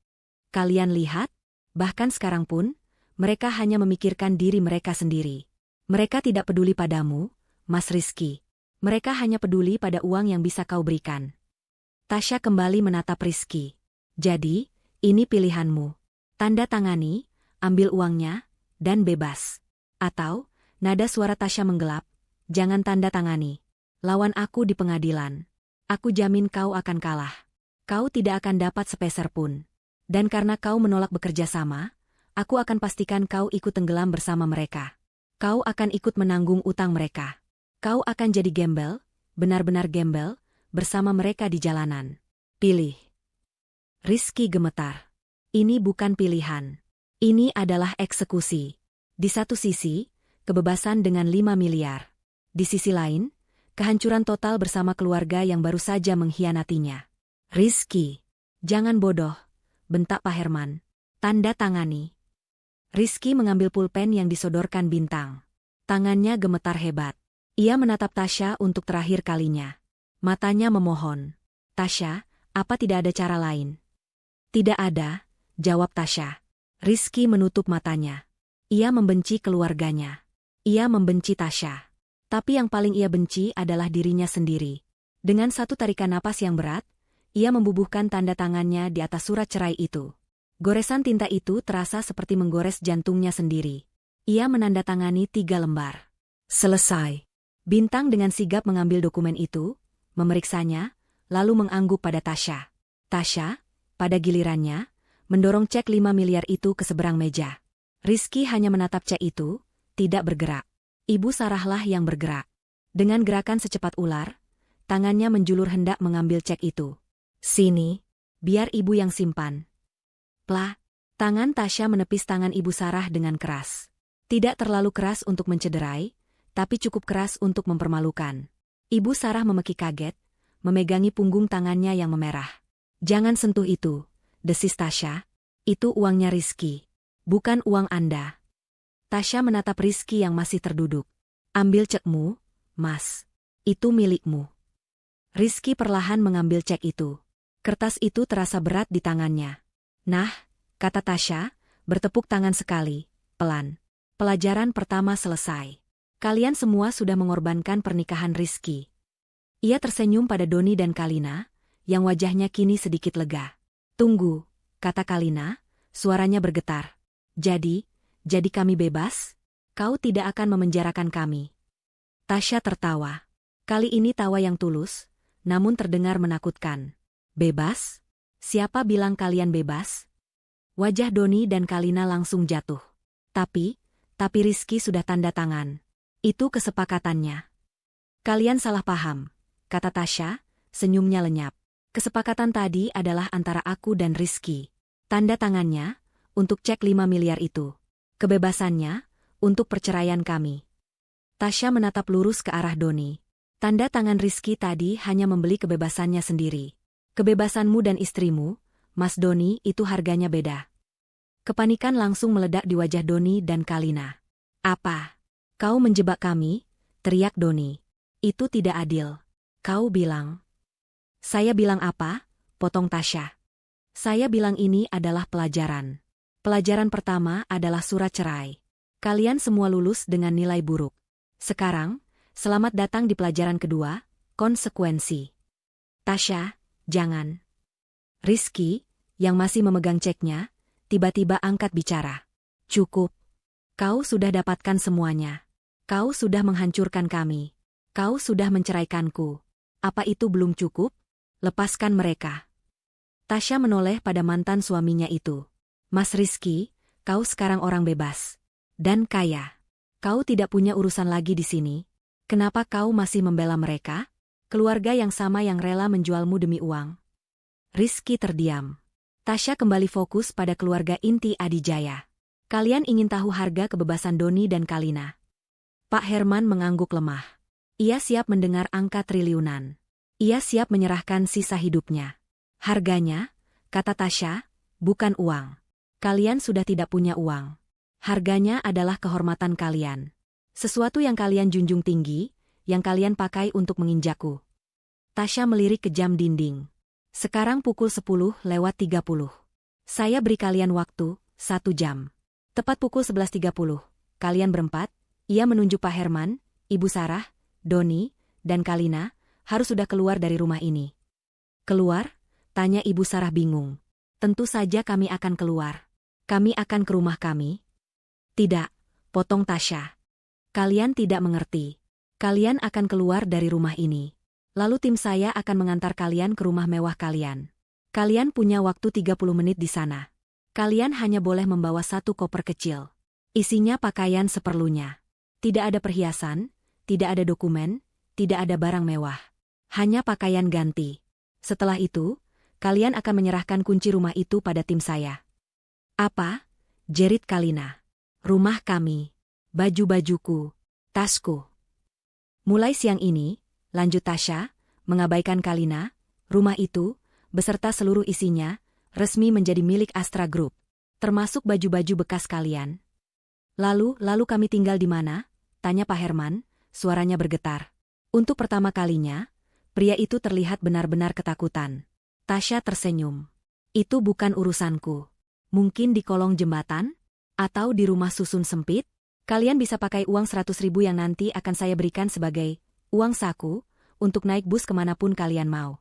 Kalian lihat? Bahkan sekarang pun, mereka hanya memikirkan diri mereka sendiri. Mereka tidak peduli padamu, Mas Rizky. Mereka hanya peduli pada uang yang bisa kau berikan. Tasya kembali menatap Rizky. Jadi, ini pilihanmu. Tanda tangani, ambil uangnya, dan bebas. Atau, nada suara Tasya menggelap, jangan tanda tangani. Lawan aku di pengadilan. Aku jamin kau akan kalah. Kau tidak akan dapat sepeser pun. Dan karena kau menolak bekerja sama, aku akan pastikan kau ikut tenggelam bersama mereka. Kau akan ikut menanggung utang mereka. Kau akan jadi gembel, benar-benar gembel, bersama mereka di jalanan. Pilih. Rizky gemetar. Ini bukan pilihan. Ini adalah eksekusi. Di satu sisi, kebebasan dengan 5 miliar. Di sisi lain, kehancuran total bersama keluarga yang baru saja mengkhianatinya. Rizky, jangan bodoh, bentak Pak Herman. Tanda tangani. Rizky mengambil pulpen yang disodorkan Bintang. Tangannya gemetar hebat. Ia menatap Tasya untuk terakhir kalinya. Matanya memohon. Tasya, apa tidak ada cara lain? Tidak ada, jawab Tasya. Rizky menutup matanya. Ia membenci keluarganya. Ia membenci Tasya. Tapi yang paling ia benci adalah dirinya sendiri. Dengan satu tarikan napas yang berat, ia membubuhkan tanda tangannya di atas surat cerai itu. Goresan tinta itu terasa seperti menggores jantungnya sendiri. Ia menandatangani 3 lembar. Selesai. Bintang dengan sigap mengambil dokumen itu, memeriksanya, lalu mengangguk pada Tasya. Tasya, pada gilirannya, mendorong cek 5 miliar itu ke seberang meja. Rizky hanya menatap cek itu, tidak bergerak. Ibu Sarahlah yang bergerak. Dengan gerakan secepat ular, tangannya menjulur hendak mengambil cek itu. Sini, biar ibu yang simpan. Plah, tangan Tasya menepis tangan Ibu Sarah dengan keras. Tidak terlalu keras untuk mencederai, tapi cukup keras untuk mempermalukan. Ibu Sarah memeki kaget, memegangi punggung tangannya yang memerah. Jangan sentuh itu, desis Tasya. Itu uangnya Rizky. Bukan uang Anda. Tasya menatap Rizky yang masih terduduk. Ambil cekmu, Mas. Itu milikmu. Rizky perlahan mengambil cek itu. Kertas itu terasa berat di tangannya. Nah, kata Tasya, bertepuk tangan sekali, pelan. Pelajaran pertama selesai. Kalian semua sudah mengorbankan pernikahan Rizky. Ia tersenyum pada Doni dan Kalina, yang wajahnya kini sedikit lega. Tunggu, kata Kalina, suaranya bergetar. Jadi kami bebas? Kau tidak akan memenjarakan kami. Tasya tertawa. Kali ini tawa yang tulus, namun terdengar menakutkan. Bebas? Siapa bilang kalian bebas? Wajah Doni dan Kalina langsung jatuh. Tapi Rizky sudah tanda tangan. Itu kesepakatannya. Kalian salah paham, kata Tasya, senyumnya lenyap. Kesepakatan tadi adalah antara aku dan Rizky. Tanda tangannya, untuk cek 5 miliar itu. Kebebasannya, untuk perceraian kami. Tasya menatap lurus ke arah Doni. Tanda tangan Rizky tadi hanya membeli kebebasannya sendiri. Kebebasanmu dan istrimu, Mas Doni, itu harganya beda. Kepanikan langsung meledak di wajah Doni dan Kalina. Apa? Kau menjebak kami? Teriak Doni. Itu tidak adil. Kau bilang. Saya bilang apa? Potong Tasya. Saya bilang ini adalah pelajaran. Pelajaran pertama adalah surat cerai. Kalian semua lulus dengan nilai buruk. Sekarang, selamat datang di pelajaran kedua, konsekuensi. Tasya, jangan. Rizky, yang masih memegang ceknya, tiba-tiba angkat bicara. Cukup. Kau sudah dapatkan semuanya. Kau sudah menghancurkan kami. Kau sudah menceraikanku. Apa itu belum cukup? Lepaskan mereka. Tasya menoleh pada mantan suaminya itu. Mas Rizky, kau sekarang orang bebas. Dan kaya. Kau tidak punya urusan lagi di sini. Kenapa kau masih membela mereka? Keluarga yang sama yang rela menjualmu demi uang. Rizky terdiam. Tasya kembali fokus pada keluarga inti Adijaya. Kalian ingin tahu harga kebebasan Doni dan Kalina? Pak Herman mengangguk lemah. Ia siap mendengar angka triliunan. Ia siap menyerahkan sisa hidupnya. Harganya, kata Tasya, bukan uang. Kalian sudah tidak punya uang. Harganya adalah kehormatan kalian. Sesuatu yang kalian junjung tinggi, yang kalian pakai untuk menginjakku. Tasya melirik ke jam dinding. Sekarang pukul 10:30. Saya beri kalian waktu, 1 jam. Tepat pukul 11:30, kalian berempat, ia menunjuk Pak Herman, Ibu Sarah, Doni, dan Kalina, harus sudah keluar dari rumah ini. Keluar? Tanya Ibu Sarah bingung. Tentu saja kami akan keluar. Kami akan ke rumah kami. Tidak, potong Tasya. Kalian tidak mengerti. Kalian akan keluar dari rumah ini. Lalu tim saya akan mengantar kalian ke rumah mewah kalian. Kalian punya waktu 30 menit di sana. Kalian hanya boleh membawa 1 koper kecil. Isinya pakaian seperlunya. Tidak ada perhiasan, tidak ada dokumen, tidak ada barang mewah. Hanya pakaian ganti. Setelah itu, kalian akan menyerahkan kunci rumah itu pada tim saya. Apa? Jerit Kalina. Rumah kami. Baju-bajuku. Tasku. Mulai siang ini, lanjut Tasya, mengabaikan Kalina, rumah itu, beserta seluruh isinya, resmi menjadi milik Astra Group. Termasuk baju-baju bekas kalian. Lalu kami tinggal di mana? Tanya Pak Herman, suaranya bergetar. Untuk pertama kalinya, pria itu terlihat benar-benar ketakutan. Tasya tersenyum. Itu bukan urusanku. Mungkin di kolong jembatan? Atau di rumah susun sempit? Kalian bisa pakai uang 100.000 yang nanti akan saya berikan sebagai uang saku untuk naik bus kemanapun kalian mau.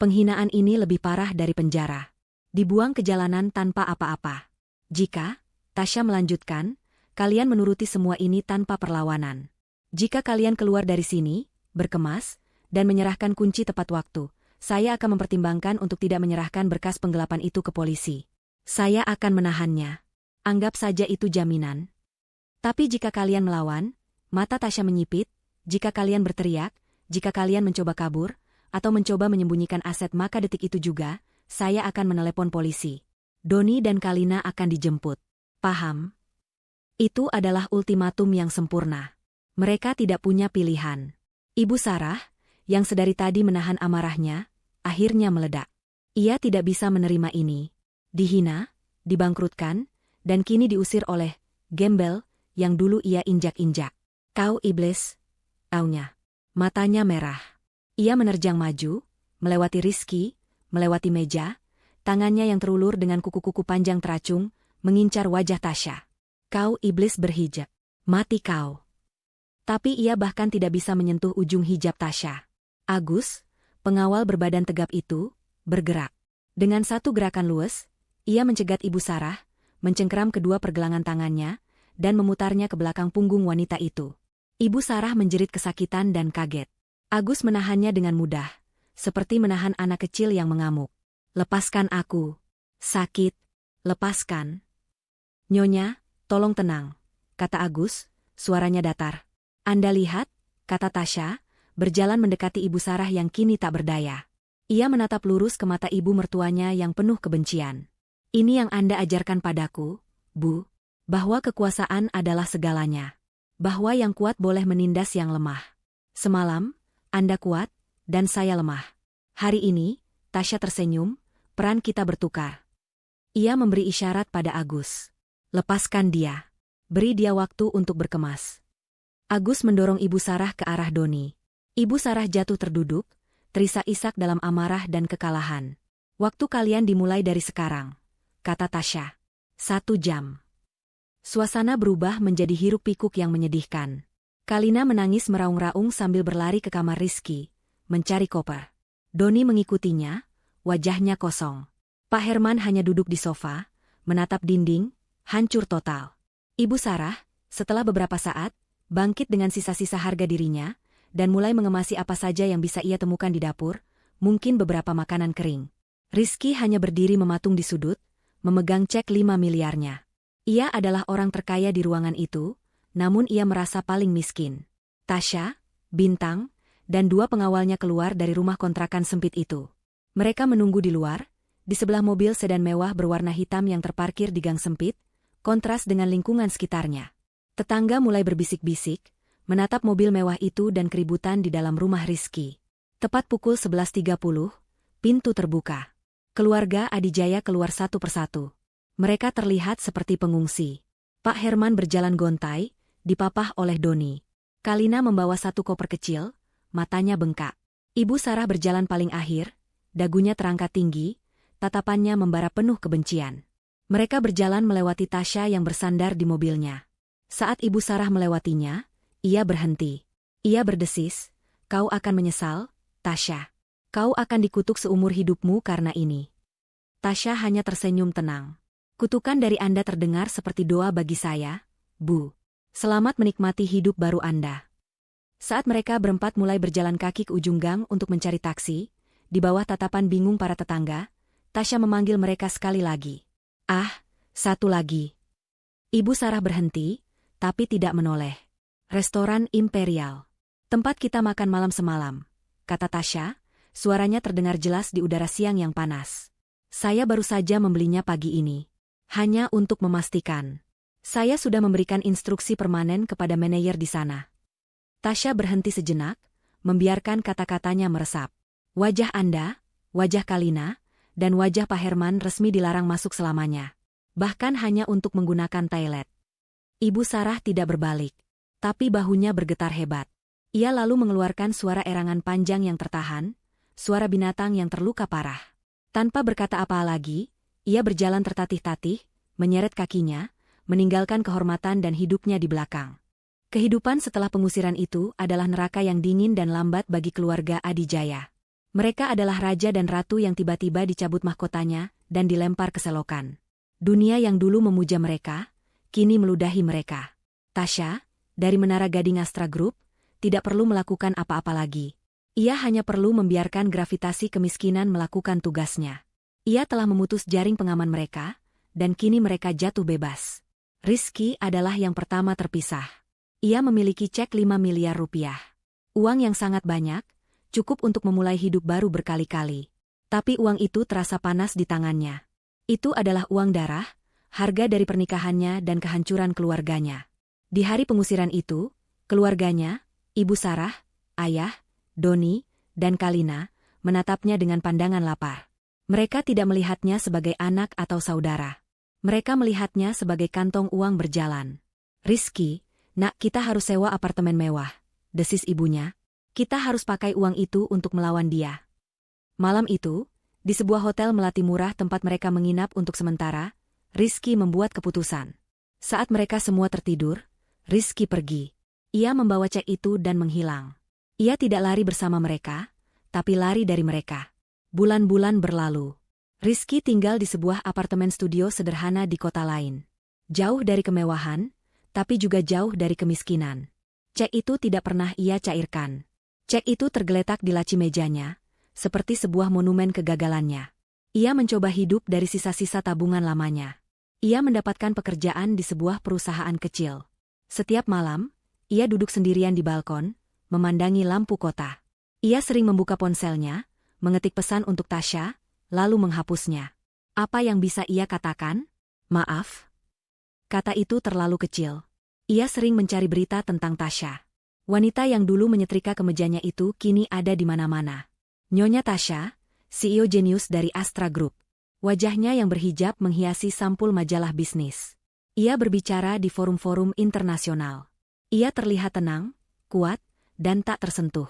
Penghinaan ini lebih parah dari penjara. Dibuang ke jalanan tanpa apa-apa. Jika, Tasya melanjutkan, kalian menuruti semua ini tanpa perlawanan. Jika kalian keluar dari sini, berkemas, dan menyerahkan kunci tepat waktu, saya akan mempertimbangkan untuk tidak menyerahkan berkas penggelapan itu ke polisi. Saya akan menahannya. Anggap saja itu jaminan. Tapi jika kalian melawan, mata Tasya menyipit, jika kalian berteriak, jika kalian mencoba kabur, atau mencoba menyembunyikan aset maka detik itu juga, saya akan menelepon polisi. Doni dan Kalina akan dijemput. Paham? Itu adalah ultimatum yang sempurna. Mereka tidak punya pilihan. Ibu Sarah, yang sedari tadi menahan amarahnya, akhirnya meledak. Ia tidak bisa menerima ini. Dihina, dibangkrutkan, dan kini diusir oleh gembel yang dulu ia injak-injak. Kau iblis, taunya. Matanya merah. Ia menerjang maju, melewati Rizky, melewati meja, tangannya yang terulur dengan kuku-kuku panjang teracung, mengincar wajah Tasya. Kau iblis berhijab. Mati kau. Tapi ia bahkan tidak bisa menyentuh ujung hijab Tasya. Agus, pengawal berbadan tegap itu, bergerak. Dengan satu gerakan luwes, ia mencegat Ibu Sarah, mencengkeram kedua pergelangan tangannya, dan memutarnya ke belakang punggung wanita itu. Ibu Sarah menjerit kesakitan dan kaget. Agus menahannya dengan mudah, seperti menahan anak kecil yang mengamuk. Lepaskan aku. Sakit. Lepaskan. Nyonya, tolong tenang, kata Agus, suaranya datar. Anda lihat, kata Tasya, berjalan mendekati Ibu Sarah yang kini tak berdaya. Ia menatap lurus ke mata ibu mertuanya yang penuh kebencian. Ini yang Anda ajarkan padaku, Bu, bahwa kekuasaan adalah segalanya. Bahwa yang kuat boleh menindas yang lemah. Semalam, Anda kuat, dan saya lemah. Hari ini, Tasya tersenyum, peran kita bertukar. Ia memberi isyarat pada Agus. Lepaskan dia. Beri dia waktu untuk berkemas. Agus mendorong Ibu Sarah ke arah Doni. Ibu Sarah jatuh terduduk, terisak-isak dalam amarah dan kekalahan. Waktu kalian dimulai dari sekarang, kata Tasya. 1 jam. Suasana berubah menjadi hiruk-pikuk yang menyedihkan. Kalina menangis meraung-raung sambil berlari ke kamar Rizky, mencari koper. Doni mengikutinya, wajahnya kosong. Pak Herman hanya duduk di sofa, menatap dinding, hancur total. Ibu Sarah, setelah beberapa saat, bangkit dengan sisa-sisa harga dirinya, dan mulai mengemasi apa saja yang bisa ia temukan di dapur, mungkin beberapa makanan kering. Rizky hanya berdiri mematung di sudut, memegang cek 5 miliarnya. Ia adalah orang terkaya di ruangan itu, namun ia merasa paling miskin. Tasya, Bintang, dan 2 pengawalnya keluar dari rumah kontrakan sempit itu. Mereka menunggu di luar, di sebelah mobil sedan mewah berwarna hitam yang terparkir di gang sempit, kontras dengan lingkungan sekitarnya. Tetangga mulai berbisik-bisik, menatap mobil mewah itu dan keributan di dalam rumah Rizky. Tepat pukul 11.30, pintu terbuka. Keluarga Adijaya keluar satu persatu. Mereka terlihat seperti pengungsi. Pak Herman berjalan gontai, dipapah oleh Doni. Kalina membawa 1 koper kecil, matanya bengkak. Ibu Sarah berjalan paling akhir, dagunya terangkat tinggi, tatapannya membara penuh kebencian. Mereka berjalan melewati Tasya yang bersandar di mobilnya. Saat Ibu Sarah melewatinya, ia berhenti. Ia berdesis, kau akan menyesal, Tasya. Kau akan dikutuk seumur hidupmu karena ini. Tasya hanya tersenyum tenang. Kutukan dari Anda terdengar seperti doa bagi saya, Bu. Selamat menikmati hidup baru Anda. Saat mereka berempat mulai berjalan kaki ke ujung gang untuk mencari taksi, di bawah tatapan bingung para tetangga, Tasya memanggil mereka sekali lagi. Ah, 1 lagi. Ibu Sarah berhenti, tapi tidak menoleh. Restoran Imperial. Tempat kita makan malam semalam, kata Tasya, suaranya terdengar jelas di udara siang yang panas. Saya baru saja membelinya pagi ini. Hanya untuk memastikan. Saya sudah memberikan instruksi permanen kepada manajer di sana. Tasya berhenti sejenak, membiarkan kata-katanya meresap. Wajah Anda, wajah Kalina, dan wajah Pak Herman resmi dilarang masuk selamanya. Bahkan hanya untuk menggunakan toilet. Ibu Sarah tidak berbalik. Tapi bahunya bergetar hebat. Ia lalu mengeluarkan suara erangan panjang yang tertahan, suara binatang yang terluka parah. Tanpa berkata apa lagi, ia berjalan tertatih-tatih, menyeret kakinya, meninggalkan kehormatan dan hidupnya di belakang. Kehidupan setelah pengusiran itu adalah neraka yang dingin dan lambat bagi keluarga Adijaya. Mereka adalah raja dan ratu yang tiba-tiba dicabut mahkotanya dan dilempar ke selokan. Dunia yang dulu memuja mereka, kini meludahi mereka. Tasya, dari Menara Gading Astra Group, tidak perlu melakukan apa-apa lagi. Ia hanya perlu membiarkan gravitasi kemiskinan melakukan tugasnya. Ia telah memutus jaring pengaman mereka, dan kini mereka jatuh bebas. Rizky adalah yang pertama terpisah. Ia memiliki cek 5 miliar rupiah. Uang yang sangat banyak, cukup untuk memulai hidup baru berkali-kali. Tapi uang itu terasa panas di tangannya. Itu adalah uang darah, harga dari pernikahannya dan kehancuran keluarganya. Di hari pengusiran itu, keluarganya, Ibu Sarah, Ayah, Doni, dan Kalina, menatapnya dengan pandangan lapar. Mereka tidak melihatnya sebagai anak atau saudara. Mereka melihatnya sebagai kantong uang berjalan. Rizky, nak, kita harus sewa apartemen mewah, desis ibunya. Kita harus pakai uang itu untuk melawan dia. Malam itu, di sebuah hotel melati murah tempat mereka menginap untuk sementara, Rizky membuat keputusan. Saat mereka semua tertidur, Rizky pergi. Ia membawa cek itu dan menghilang. Ia tidak lari bersama mereka, tapi lari dari mereka. Bulan-bulan berlalu. Rizky tinggal di sebuah apartemen studio sederhana di kota lain. Jauh dari kemewahan, tapi juga jauh dari kemiskinan. Cek itu tidak pernah ia cairkan. Cek itu tergeletak di laci mejanya, seperti sebuah monumen kegagalannya. Ia mencoba hidup dari sisa-sisa tabungan lamanya. Ia mendapatkan pekerjaan di sebuah perusahaan kecil. Setiap malam, ia duduk sendirian di balkon, memandangi lampu kota. Ia sering membuka ponselnya, mengetik pesan untuk Tasya, lalu menghapusnya. Apa yang bisa ia katakan? Maaf. Kata itu terlalu kecil. Ia sering mencari berita tentang Tasya. Wanita yang dulu menyetrika kemejanya itu kini ada di mana-mana. Nyonya Tasya, CEO jenius dari Astra Group. Wajahnya yang berhijab menghiasi sampul majalah bisnis. Ia berbicara di forum-forum internasional. Ia terlihat tenang, kuat, dan tak tersentuh.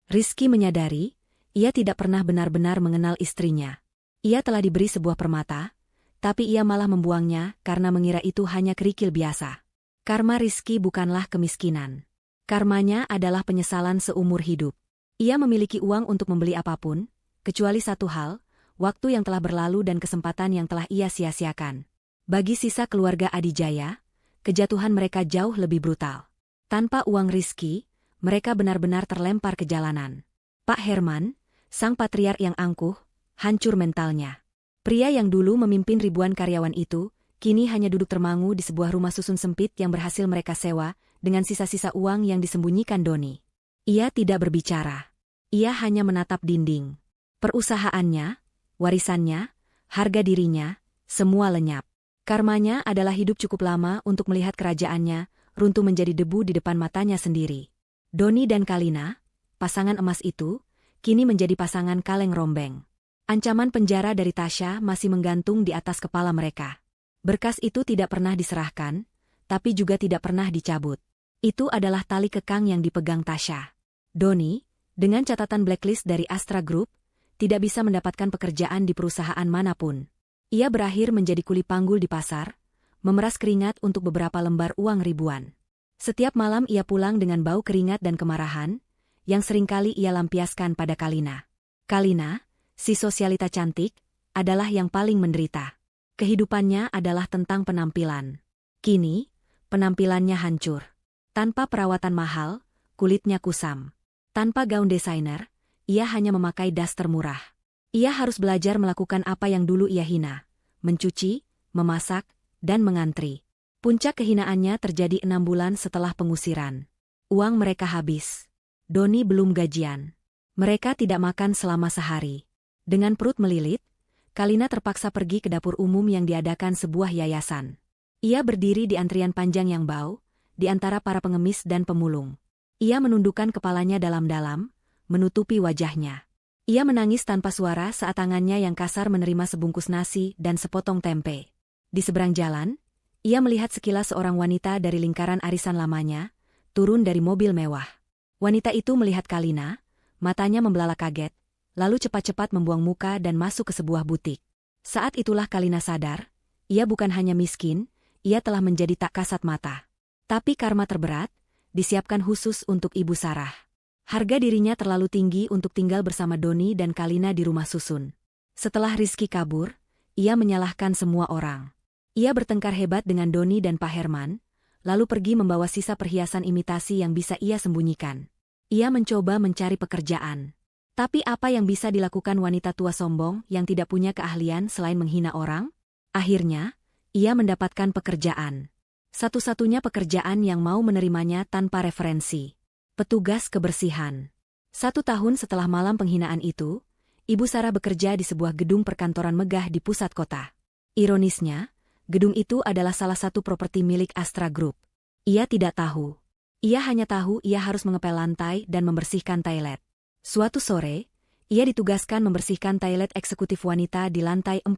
Rizky menyadari, ia tidak pernah benar-benar mengenal istrinya. Ia telah diberi sebuah permata, tapi ia malah membuangnya karena mengira itu hanya kerikil biasa. Karma Rizky bukanlah kemiskinan. Karmanya adalah penyesalan seumur hidup. Ia memiliki uang untuk membeli apapun, kecuali satu hal, waktu yang telah berlalu dan kesempatan yang telah ia sia-siakan. Bagi sisa keluarga Adijaya, kejatuhan mereka jauh lebih brutal. Tanpa uang Rizky, mereka benar-benar terlempar ke jalanan. Pak Herman, sang patriark yang angkuh, hancur mentalnya. Pria yang dulu memimpin ribuan karyawan itu, kini hanya duduk termangu di sebuah rumah susun sempit yang berhasil mereka sewa, dengan sisa-sisa uang yang disembunyikan Doni. Ia tidak berbicara. Ia hanya menatap dinding. Perusahaannya, warisannya, harga dirinya, semua lenyap. Karmanya adalah hidup cukup lama untuk melihat kerajaannya runtuh menjadi debu di depan matanya sendiri. Doni dan Kalina, pasangan emas itu, kini menjadi pasangan kaleng rombeng. Ancaman penjara dari Tasya masih menggantung di atas kepala mereka. Berkas itu tidak pernah diserahkan, tapi juga tidak pernah dicabut. Itu adalah tali kekang yang dipegang Tasya. Doni, dengan catatan blacklist dari Astra Group, tidak bisa mendapatkan pekerjaan di perusahaan manapun. Ia berakhir menjadi kuli panggul di pasar, memeras keringat untuk beberapa lembar uang ribuan. Setiap malam ia pulang dengan bau keringat dan kemarahan, yang seringkali ia lampiaskan pada Kalina. Kalina, si sosialita cantik, adalah yang paling menderita. Kehidupannya adalah tentang penampilan. Kini, penampilannya hancur. Tanpa perawatan mahal, kulitnya kusam. Tanpa gaun desainer, ia hanya memakai daster murah. Ia harus belajar melakukan apa yang dulu ia hina, mencuci, memasak, dan mengantri. Puncak kehinaannya terjadi 6 bulan setelah pengusiran. Uang mereka habis. Doni belum gajian. Mereka tidak makan selama sehari. Dengan perut melilit, Kalina terpaksa pergi ke dapur umum yang diadakan sebuah yayasan. Ia berdiri di antrian panjang yang bau, di antara para pengemis dan pemulung. Ia menundukkan kepalanya dalam-dalam, menutupi wajahnya. Ia menangis tanpa suara saat tangannya yang kasar menerima sebungkus nasi dan sepotong tempe. Di seberang jalan, ia melihat sekilas seorang wanita dari lingkaran arisan lamanya, turun dari mobil mewah. Wanita itu melihat Kalina, matanya membelalak kaget, lalu cepat-cepat membuang muka dan masuk ke sebuah butik. Saat itulah Kalina sadar, ia bukan hanya miskin, ia telah menjadi tak kasat mata. Tapi karma terberat, disiapkan khusus untuk Ibu Sarah. Harga dirinya terlalu tinggi untuk tinggal bersama Doni dan Kalina di rumah susun. Setelah Rizky kabur, ia menyalahkan semua orang. Ia bertengkar hebat dengan Doni dan Pak Herman, lalu pergi membawa sisa perhiasan imitasi yang bisa ia sembunyikan. Ia mencoba mencari pekerjaan. Tapi apa yang bisa dilakukan wanita tua sombong yang tidak punya keahlian selain menghina orang? Akhirnya, ia mendapatkan pekerjaan. Satu-satunya pekerjaan yang mau menerimanya tanpa referensi. Petugas kebersihan. 1 tahun setelah malam penghinaan itu, Ibu Sarah bekerja di sebuah gedung perkantoran megah di pusat kota. Ironisnya, gedung itu adalah salah satu properti milik Astra Group. Ia tidak tahu. Ia hanya tahu ia harus mengepel lantai dan membersihkan toilet. Suatu sore, ia ditugaskan membersihkan toilet eksekutif wanita di lantai 40.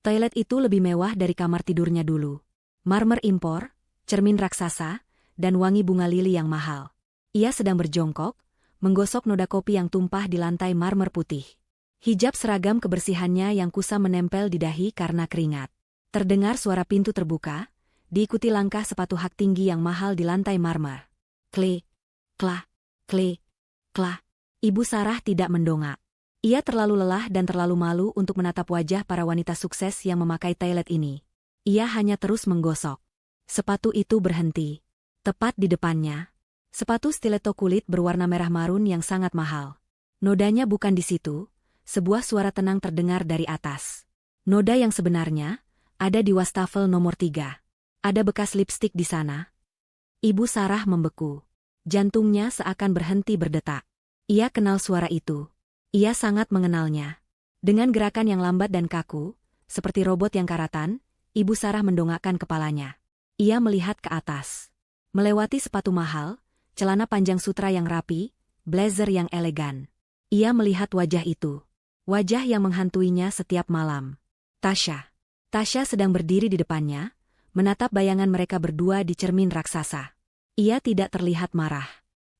Toilet itu lebih mewah dari kamar tidurnya dulu. Marmer impor, cermin raksasa, dan wangi bunga lili yang mahal. Ia sedang berjongkok, menggosok noda kopi yang tumpah di lantai marmer putih. Hijab seragam kebersihannya yang kusam menempel di dahi karena keringat. Terdengar suara pintu terbuka, diikuti langkah sepatu hak tinggi yang mahal di lantai marmer. Klik, klah, klik, klah. Ibu Sarah tidak mendongak. Ia terlalu lelah dan terlalu malu untuk menatap wajah para wanita sukses yang memakai toilet ini. Ia hanya terus menggosok. Sepatu itu berhenti. Tepat di depannya. Sepatu stiletto kulit berwarna merah marun yang sangat mahal. Nodanya bukan di situ. Sebuah suara tenang terdengar dari atas. Noda yang sebenarnya ada di wastafel nomor 3. Ada bekas lipstik di sana. Ibu Sarah membeku. Jantungnya seakan berhenti berdetak. Ia kenal suara itu. Ia sangat mengenalnya. Dengan gerakan yang lambat dan kaku, seperti robot yang karatan, Ibu Sarah mendongakkan kepalanya. Ia melihat ke atas. Melewati sepatu mahal, celana panjang sutra yang rapi, blazer yang elegan. Ia melihat wajah itu. Wajah yang menghantuinya setiap malam. Tasha. Tasha sedang berdiri di depannya, menatap bayangan mereka berdua di cermin raksasa. Ia tidak terlihat marah.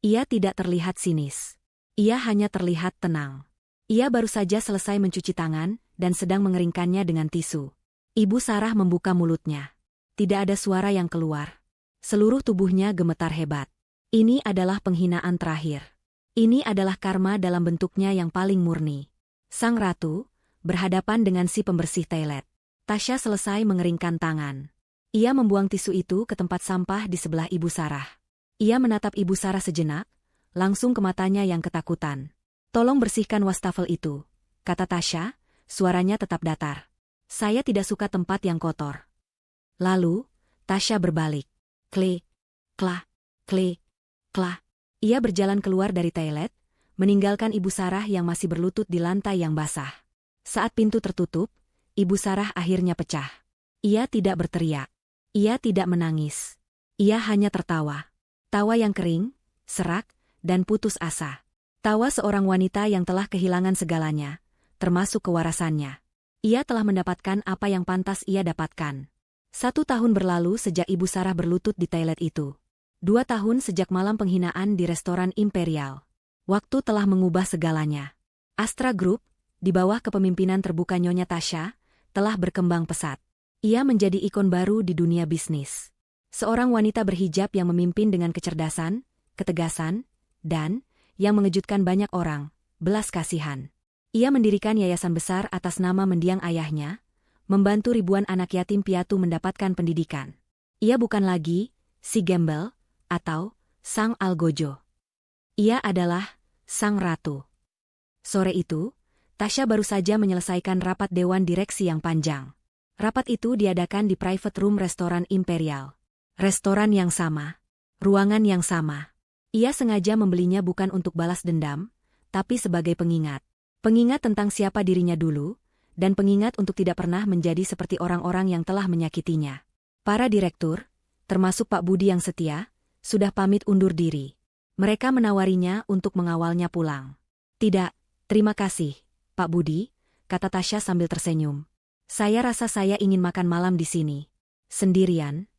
Ia tidak terlihat sinis. Ia hanya terlihat tenang. Ia baru saja selesai mencuci tangan dan sedang mengeringkannya dengan tisu. Ibu Sarah membuka mulutnya. Tidak ada suara yang keluar. Seluruh tubuhnya gemetar hebat. Ini adalah penghinaan terakhir. Ini adalah karma dalam bentuknya yang paling murni. Sang ratu berhadapan dengan si pembersih toilet. Tasha selesai mengeringkan tangan. Ia membuang tisu itu ke tempat sampah di sebelah Ibu Sarah. Ia menatap Ibu Sarah sejenak, langsung ke matanya yang ketakutan. "Tolong bersihkan wastafel itu," kata Tasha, suaranya tetap datar. "Saya tidak suka tempat yang kotor." Lalu, Tasha berbalik. Klik, klah, klik, klah. Ia berjalan keluar dari toilet, meninggalkan Ibu Sarah yang masih berlutut di lantai yang basah. Saat pintu tertutup, Ibu Sarah akhirnya pecah. Ia tidak berteriak. Ia tidak menangis. Ia hanya tertawa. Tawa yang kering, serak, dan putus asa. Tawa seorang wanita yang telah kehilangan segalanya, termasuk kewarasannya. Ia telah mendapatkan apa yang pantas ia dapatkan. 1 tahun berlalu sejak Ibu Sarah berlutut di toilet itu. 2 tahun sejak malam penghinaan di restoran Imperial. Waktu telah mengubah segalanya. Astra Group, di bawah kepemimpinan terbuka Nyonya Tasha, telah berkembang pesat. Ia menjadi ikon baru di dunia bisnis. Seorang wanita berhijab yang memimpin dengan kecerdasan, ketegasan, dan, yang mengejutkan banyak orang, belas kasihan. Ia mendirikan yayasan besar atas nama mendiang ayahnya, membantu ribuan anak yatim piatu mendapatkan pendidikan. Ia bukan lagi si gembel atau sang algojo. Ia adalah sang ratu. Sore itu, Tasha baru saja menyelesaikan rapat dewan direksi yang panjang. Rapat itu diadakan di private room restoran Imperial. Restoran yang sama. Ruangan yang sama. Ia sengaja membelinya bukan untuk balas dendam, tapi sebagai pengingat. Pengingat tentang siapa dirinya dulu, dan pengingat untuk tidak pernah menjadi seperti orang-orang yang telah menyakitinya. Para direktur, termasuk Pak Budi yang setia, sudah pamit undur diri. Mereka menawarinya untuk mengawalnya pulang. Tidak, terima kasih, Pak Budi, kata Tasya sambil tersenyum. Saya rasa saya ingin makan malam di sini. Sendirian?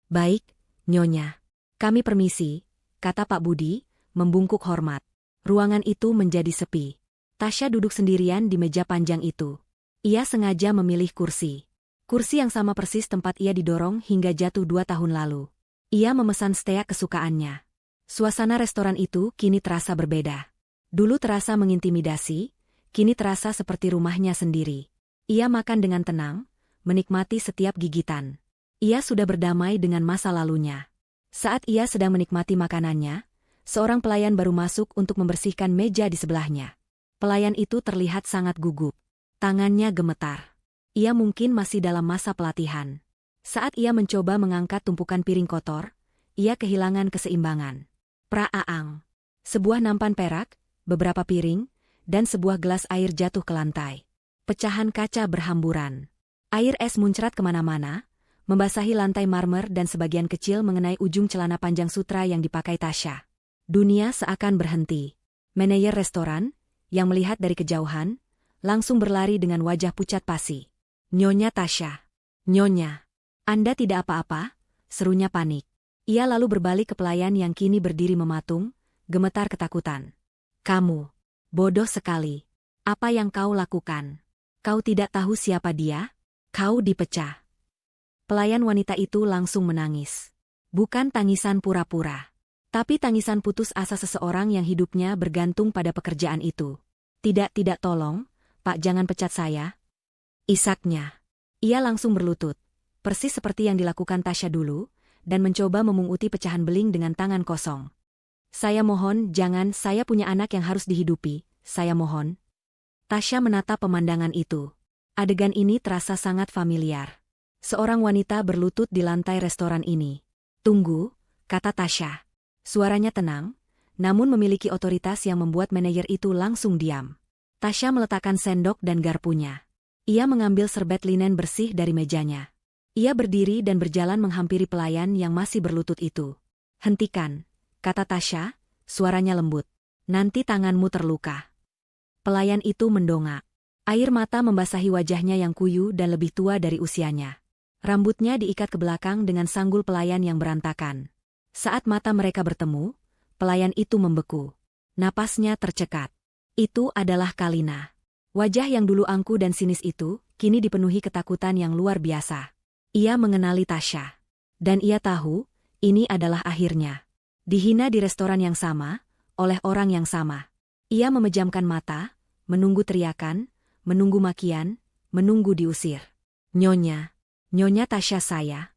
Baik, Nyonya. Kami permisi, kata Pak Budi, membungkuk hormat. Ruangan itu menjadi sepi. Tasya duduk sendirian di meja panjang itu. Ia sengaja memilih kursi. Kursi yang sama persis tempat ia didorong hingga jatuh 2 tahun lalu. Ia memesan steak kesukaannya. Suasana restoran itu kini terasa berbeda. Dulu terasa mengintimidasi, kini terasa seperti rumahnya sendiri. Ia makan dengan tenang, menikmati setiap gigitan. Ia sudah berdamai dengan masa lalunya. Saat ia sedang menikmati makanannya, seorang pelayan baru masuk untuk membersihkan meja di sebelahnya. Pelayan itu terlihat sangat gugup. Tangannya gemetar. Ia mungkin masih dalam masa pelatihan. Saat ia mencoba mengangkat tumpukan piring kotor, ia kehilangan keseimbangan. Praaang. Sebuah nampan perak, beberapa piring, dan sebuah gelas air jatuh ke lantai. Pecahan kaca berhamburan. Air es muncrat kemana-mana, membasahi lantai marmer dan sebagian kecil mengenai ujung celana panjang sutra yang dipakai Tasya. Dunia seakan berhenti. Manajer restoran, yang melihat dari kejauhan, langsung berlari dengan wajah pucat pasi. Nyonya Tasya. Nyonya. Anda tidak apa-apa, serunya panik. Ia lalu berbalik ke pelayan yang kini berdiri mematung, gemetar ketakutan. Kamu. Bodoh sekali. Apa yang kau lakukan? Kau tidak tahu siapa dia? Kau dipecah. Pelayan wanita itu langsung menangis. Bukan tangisan pura-pura, tapi tangisan putus asa seseorang yang hidupnya bergantung pada pekerjaan itu. Tidak tolong, Pak, jangan pecat saya. Isaknya. Ia langsung berlutut, persis seperti yang dilakukan Tasya dulu, dan mencoba memunguti pecahan beling dengan tangan kosong. Saya mohon, jangan, saya punya anak yang harus dihidupi, saya mohon. Tasya menatap pemandangan itu. Adegan ini terasa sangat familiar. Seorang wanita berlutut di lantai restoran ini. Tunggu, kata Tasya. Suaranya tenang, namun memiliki otoritas yang membuat manajer itu langsung diam. Tasya meletakkan sendok dan garpunya. Ia mengambil serbet linen bersih dari mejanya. Ia berdiri dan berjalan menghampiri pelayan yang masih berlutut itu. Hentikan, kata Tasya, suaranya lembut. Nanti tanganmu terluka. Pelayan itu mendongak. Air mata membasahi wajahnya yang kuyu dan lebih tua dari usianya. Rambutnya diikat ke belakang dengan sanggul pelayan yang berantakan. Saat mata mereka bertemu, pelayan itu membeku. Napasnya tercekat. Itu adalah Kalina. Wajah yang dulu angkuh dan sinis itu, kini dipenuhi ketakutan yang luar biasa. Ia mengenali Tasya. Dan ia tahu, ini adalah akhirnya. Dihina di restoran yang sama, oleh orang yang sama. Ia memejamkan mata, menunggu teriakan, menunggu makian, menunggu diusir. Nyonya. Nyonya Tasya saya.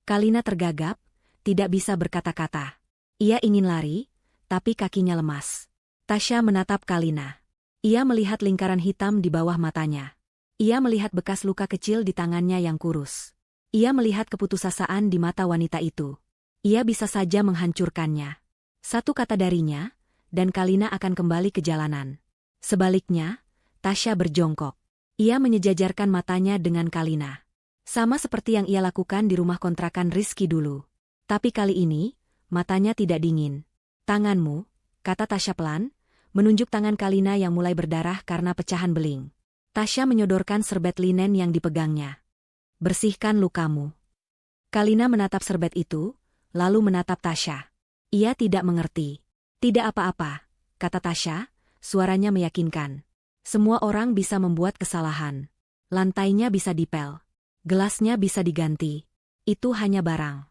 Kalina tergagap, tidak bisa berkata-kata. Ia ingin lari, tapi kakinya lemas. Tasya menatap Kalina. Ia melihat lingkaran hitam di bawah matanya. Ia melihat bekas luka kecil di tangannya yang kurus. Ia melihat keputusasaan di mata wanita itu. Ia bisa saja menghancurkannya. Satu kata darinya, dan Kalina akan kembali ke jalanan. Sebaliknya, Tasya berjongkok. Ia menyejajarkan matanya dengan Kalina. Sama seperti yang ia lakukan di rumah kontrakan Rizky dulu. Tapi kali ini, matanya tidak dingin. Tanganmu, kata Tasya pelan, menunjuk tangan Kalina yang mulai berdarah karena pecahan beling. Tasya menyodorkan serbet linen yang dipegangnya. Bersihkan lukamu. Kalina menatap serbet itu, lalu menatap Tasya. Ia tidak mengerti. Tidak apa-apa, kata Tasya, suaranya meyakinkan. Semua orang bisa membuat kesalahan. Lantainya bisa dipel. Gelasnya bisa diganti. Itu hanya barang.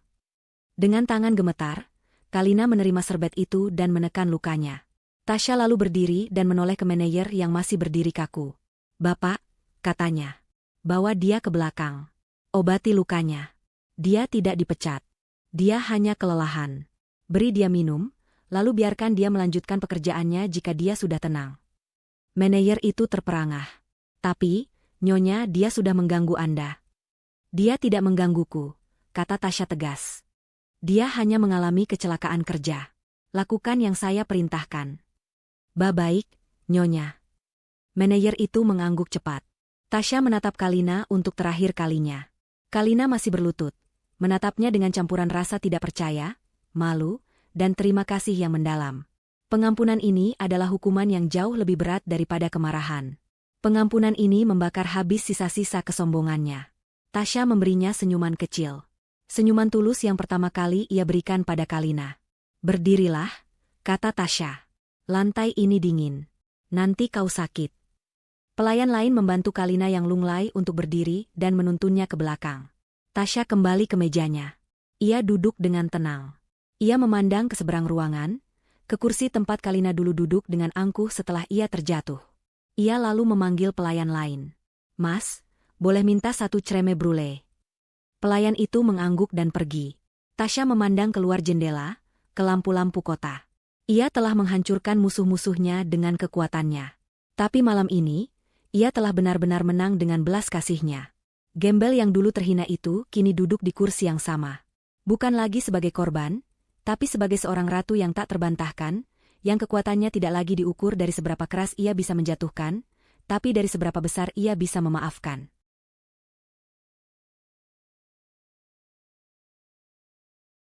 Dengan tangan gemetar, Kalina menerima serbet itu dan menekan lukanya. Tasya lalu berdiri dan menoleh ke manajer yang masih berdiri kaku. Bapak, katanya. Bawa dia ke belakang. Obati lukanya. Dia tidak dipecat. Dia hanya kelelahan. Beri dia minum, lalu biarkan dia melanjutkan pekerjaannya jika dia sudah tenang. Manajer itu terperangah. Tapi, Nyonya, dia sudah mengganggu Anda. Dia tidak menggangguku, kata Tasya tegas. Dia hanya mengalami kecelakaan kerja. Lakukan yang saya perintahkan. Baik, Nyonya. Manajer itu mengangguk cepat. Tasya menatap Kalina untuk terakhir kalinya. Kalina masih berlutut, menatapnya dengan campuran rasa tidak percaya, malu, dan terima kasih yang mendalam. Pengampunan ini adalah hukuman yang jauh lebih berat daripada kemarahan. Pengampunan ini membakar habis sisa-sisa kesombongannya. Tasya memberinya senyuman kecil. Senyuman tulus yang pertama kali ia berikan pada Kalina. Berdirilah, kata Tasya. Lantai ini dingin. Nanti kau sakit. Pelayan lain membantu Kalina yang lunglai untuk berdiri dan menuntunnya ke belakang. Tasya kembali ke mejanya. Ia duduk dengan tenang. Ia memandang ke seberang ruangan, ke kursi tempat Kalina dulu duduk dengan angkuh setelah ia terjatuh. Ia lalu memanggil pelayan lain. Mas, boleh minta 1 creme brulee. Pelayan itu mengangguk dan pergi. Tasya memandang keluar jendela, ke lampu-lampu kota. Ia telah menghancurkan musuh-musuhnya dengan kekuatannya. Tapi malam ini, ia telah benar-benar menang dengan belas kasihnya. Gembel yang dulu terhina itu kini duduk di kursi yang sama. Bukan lagi sebagai korban, tapi sebagai seorang ratu yang tak terbantahkan, yang kekuatannya tidak lagi diukur dari seberapa keras ia bisa menjatuhkan, tapi dari seberapa besar ia bisa memaafkan.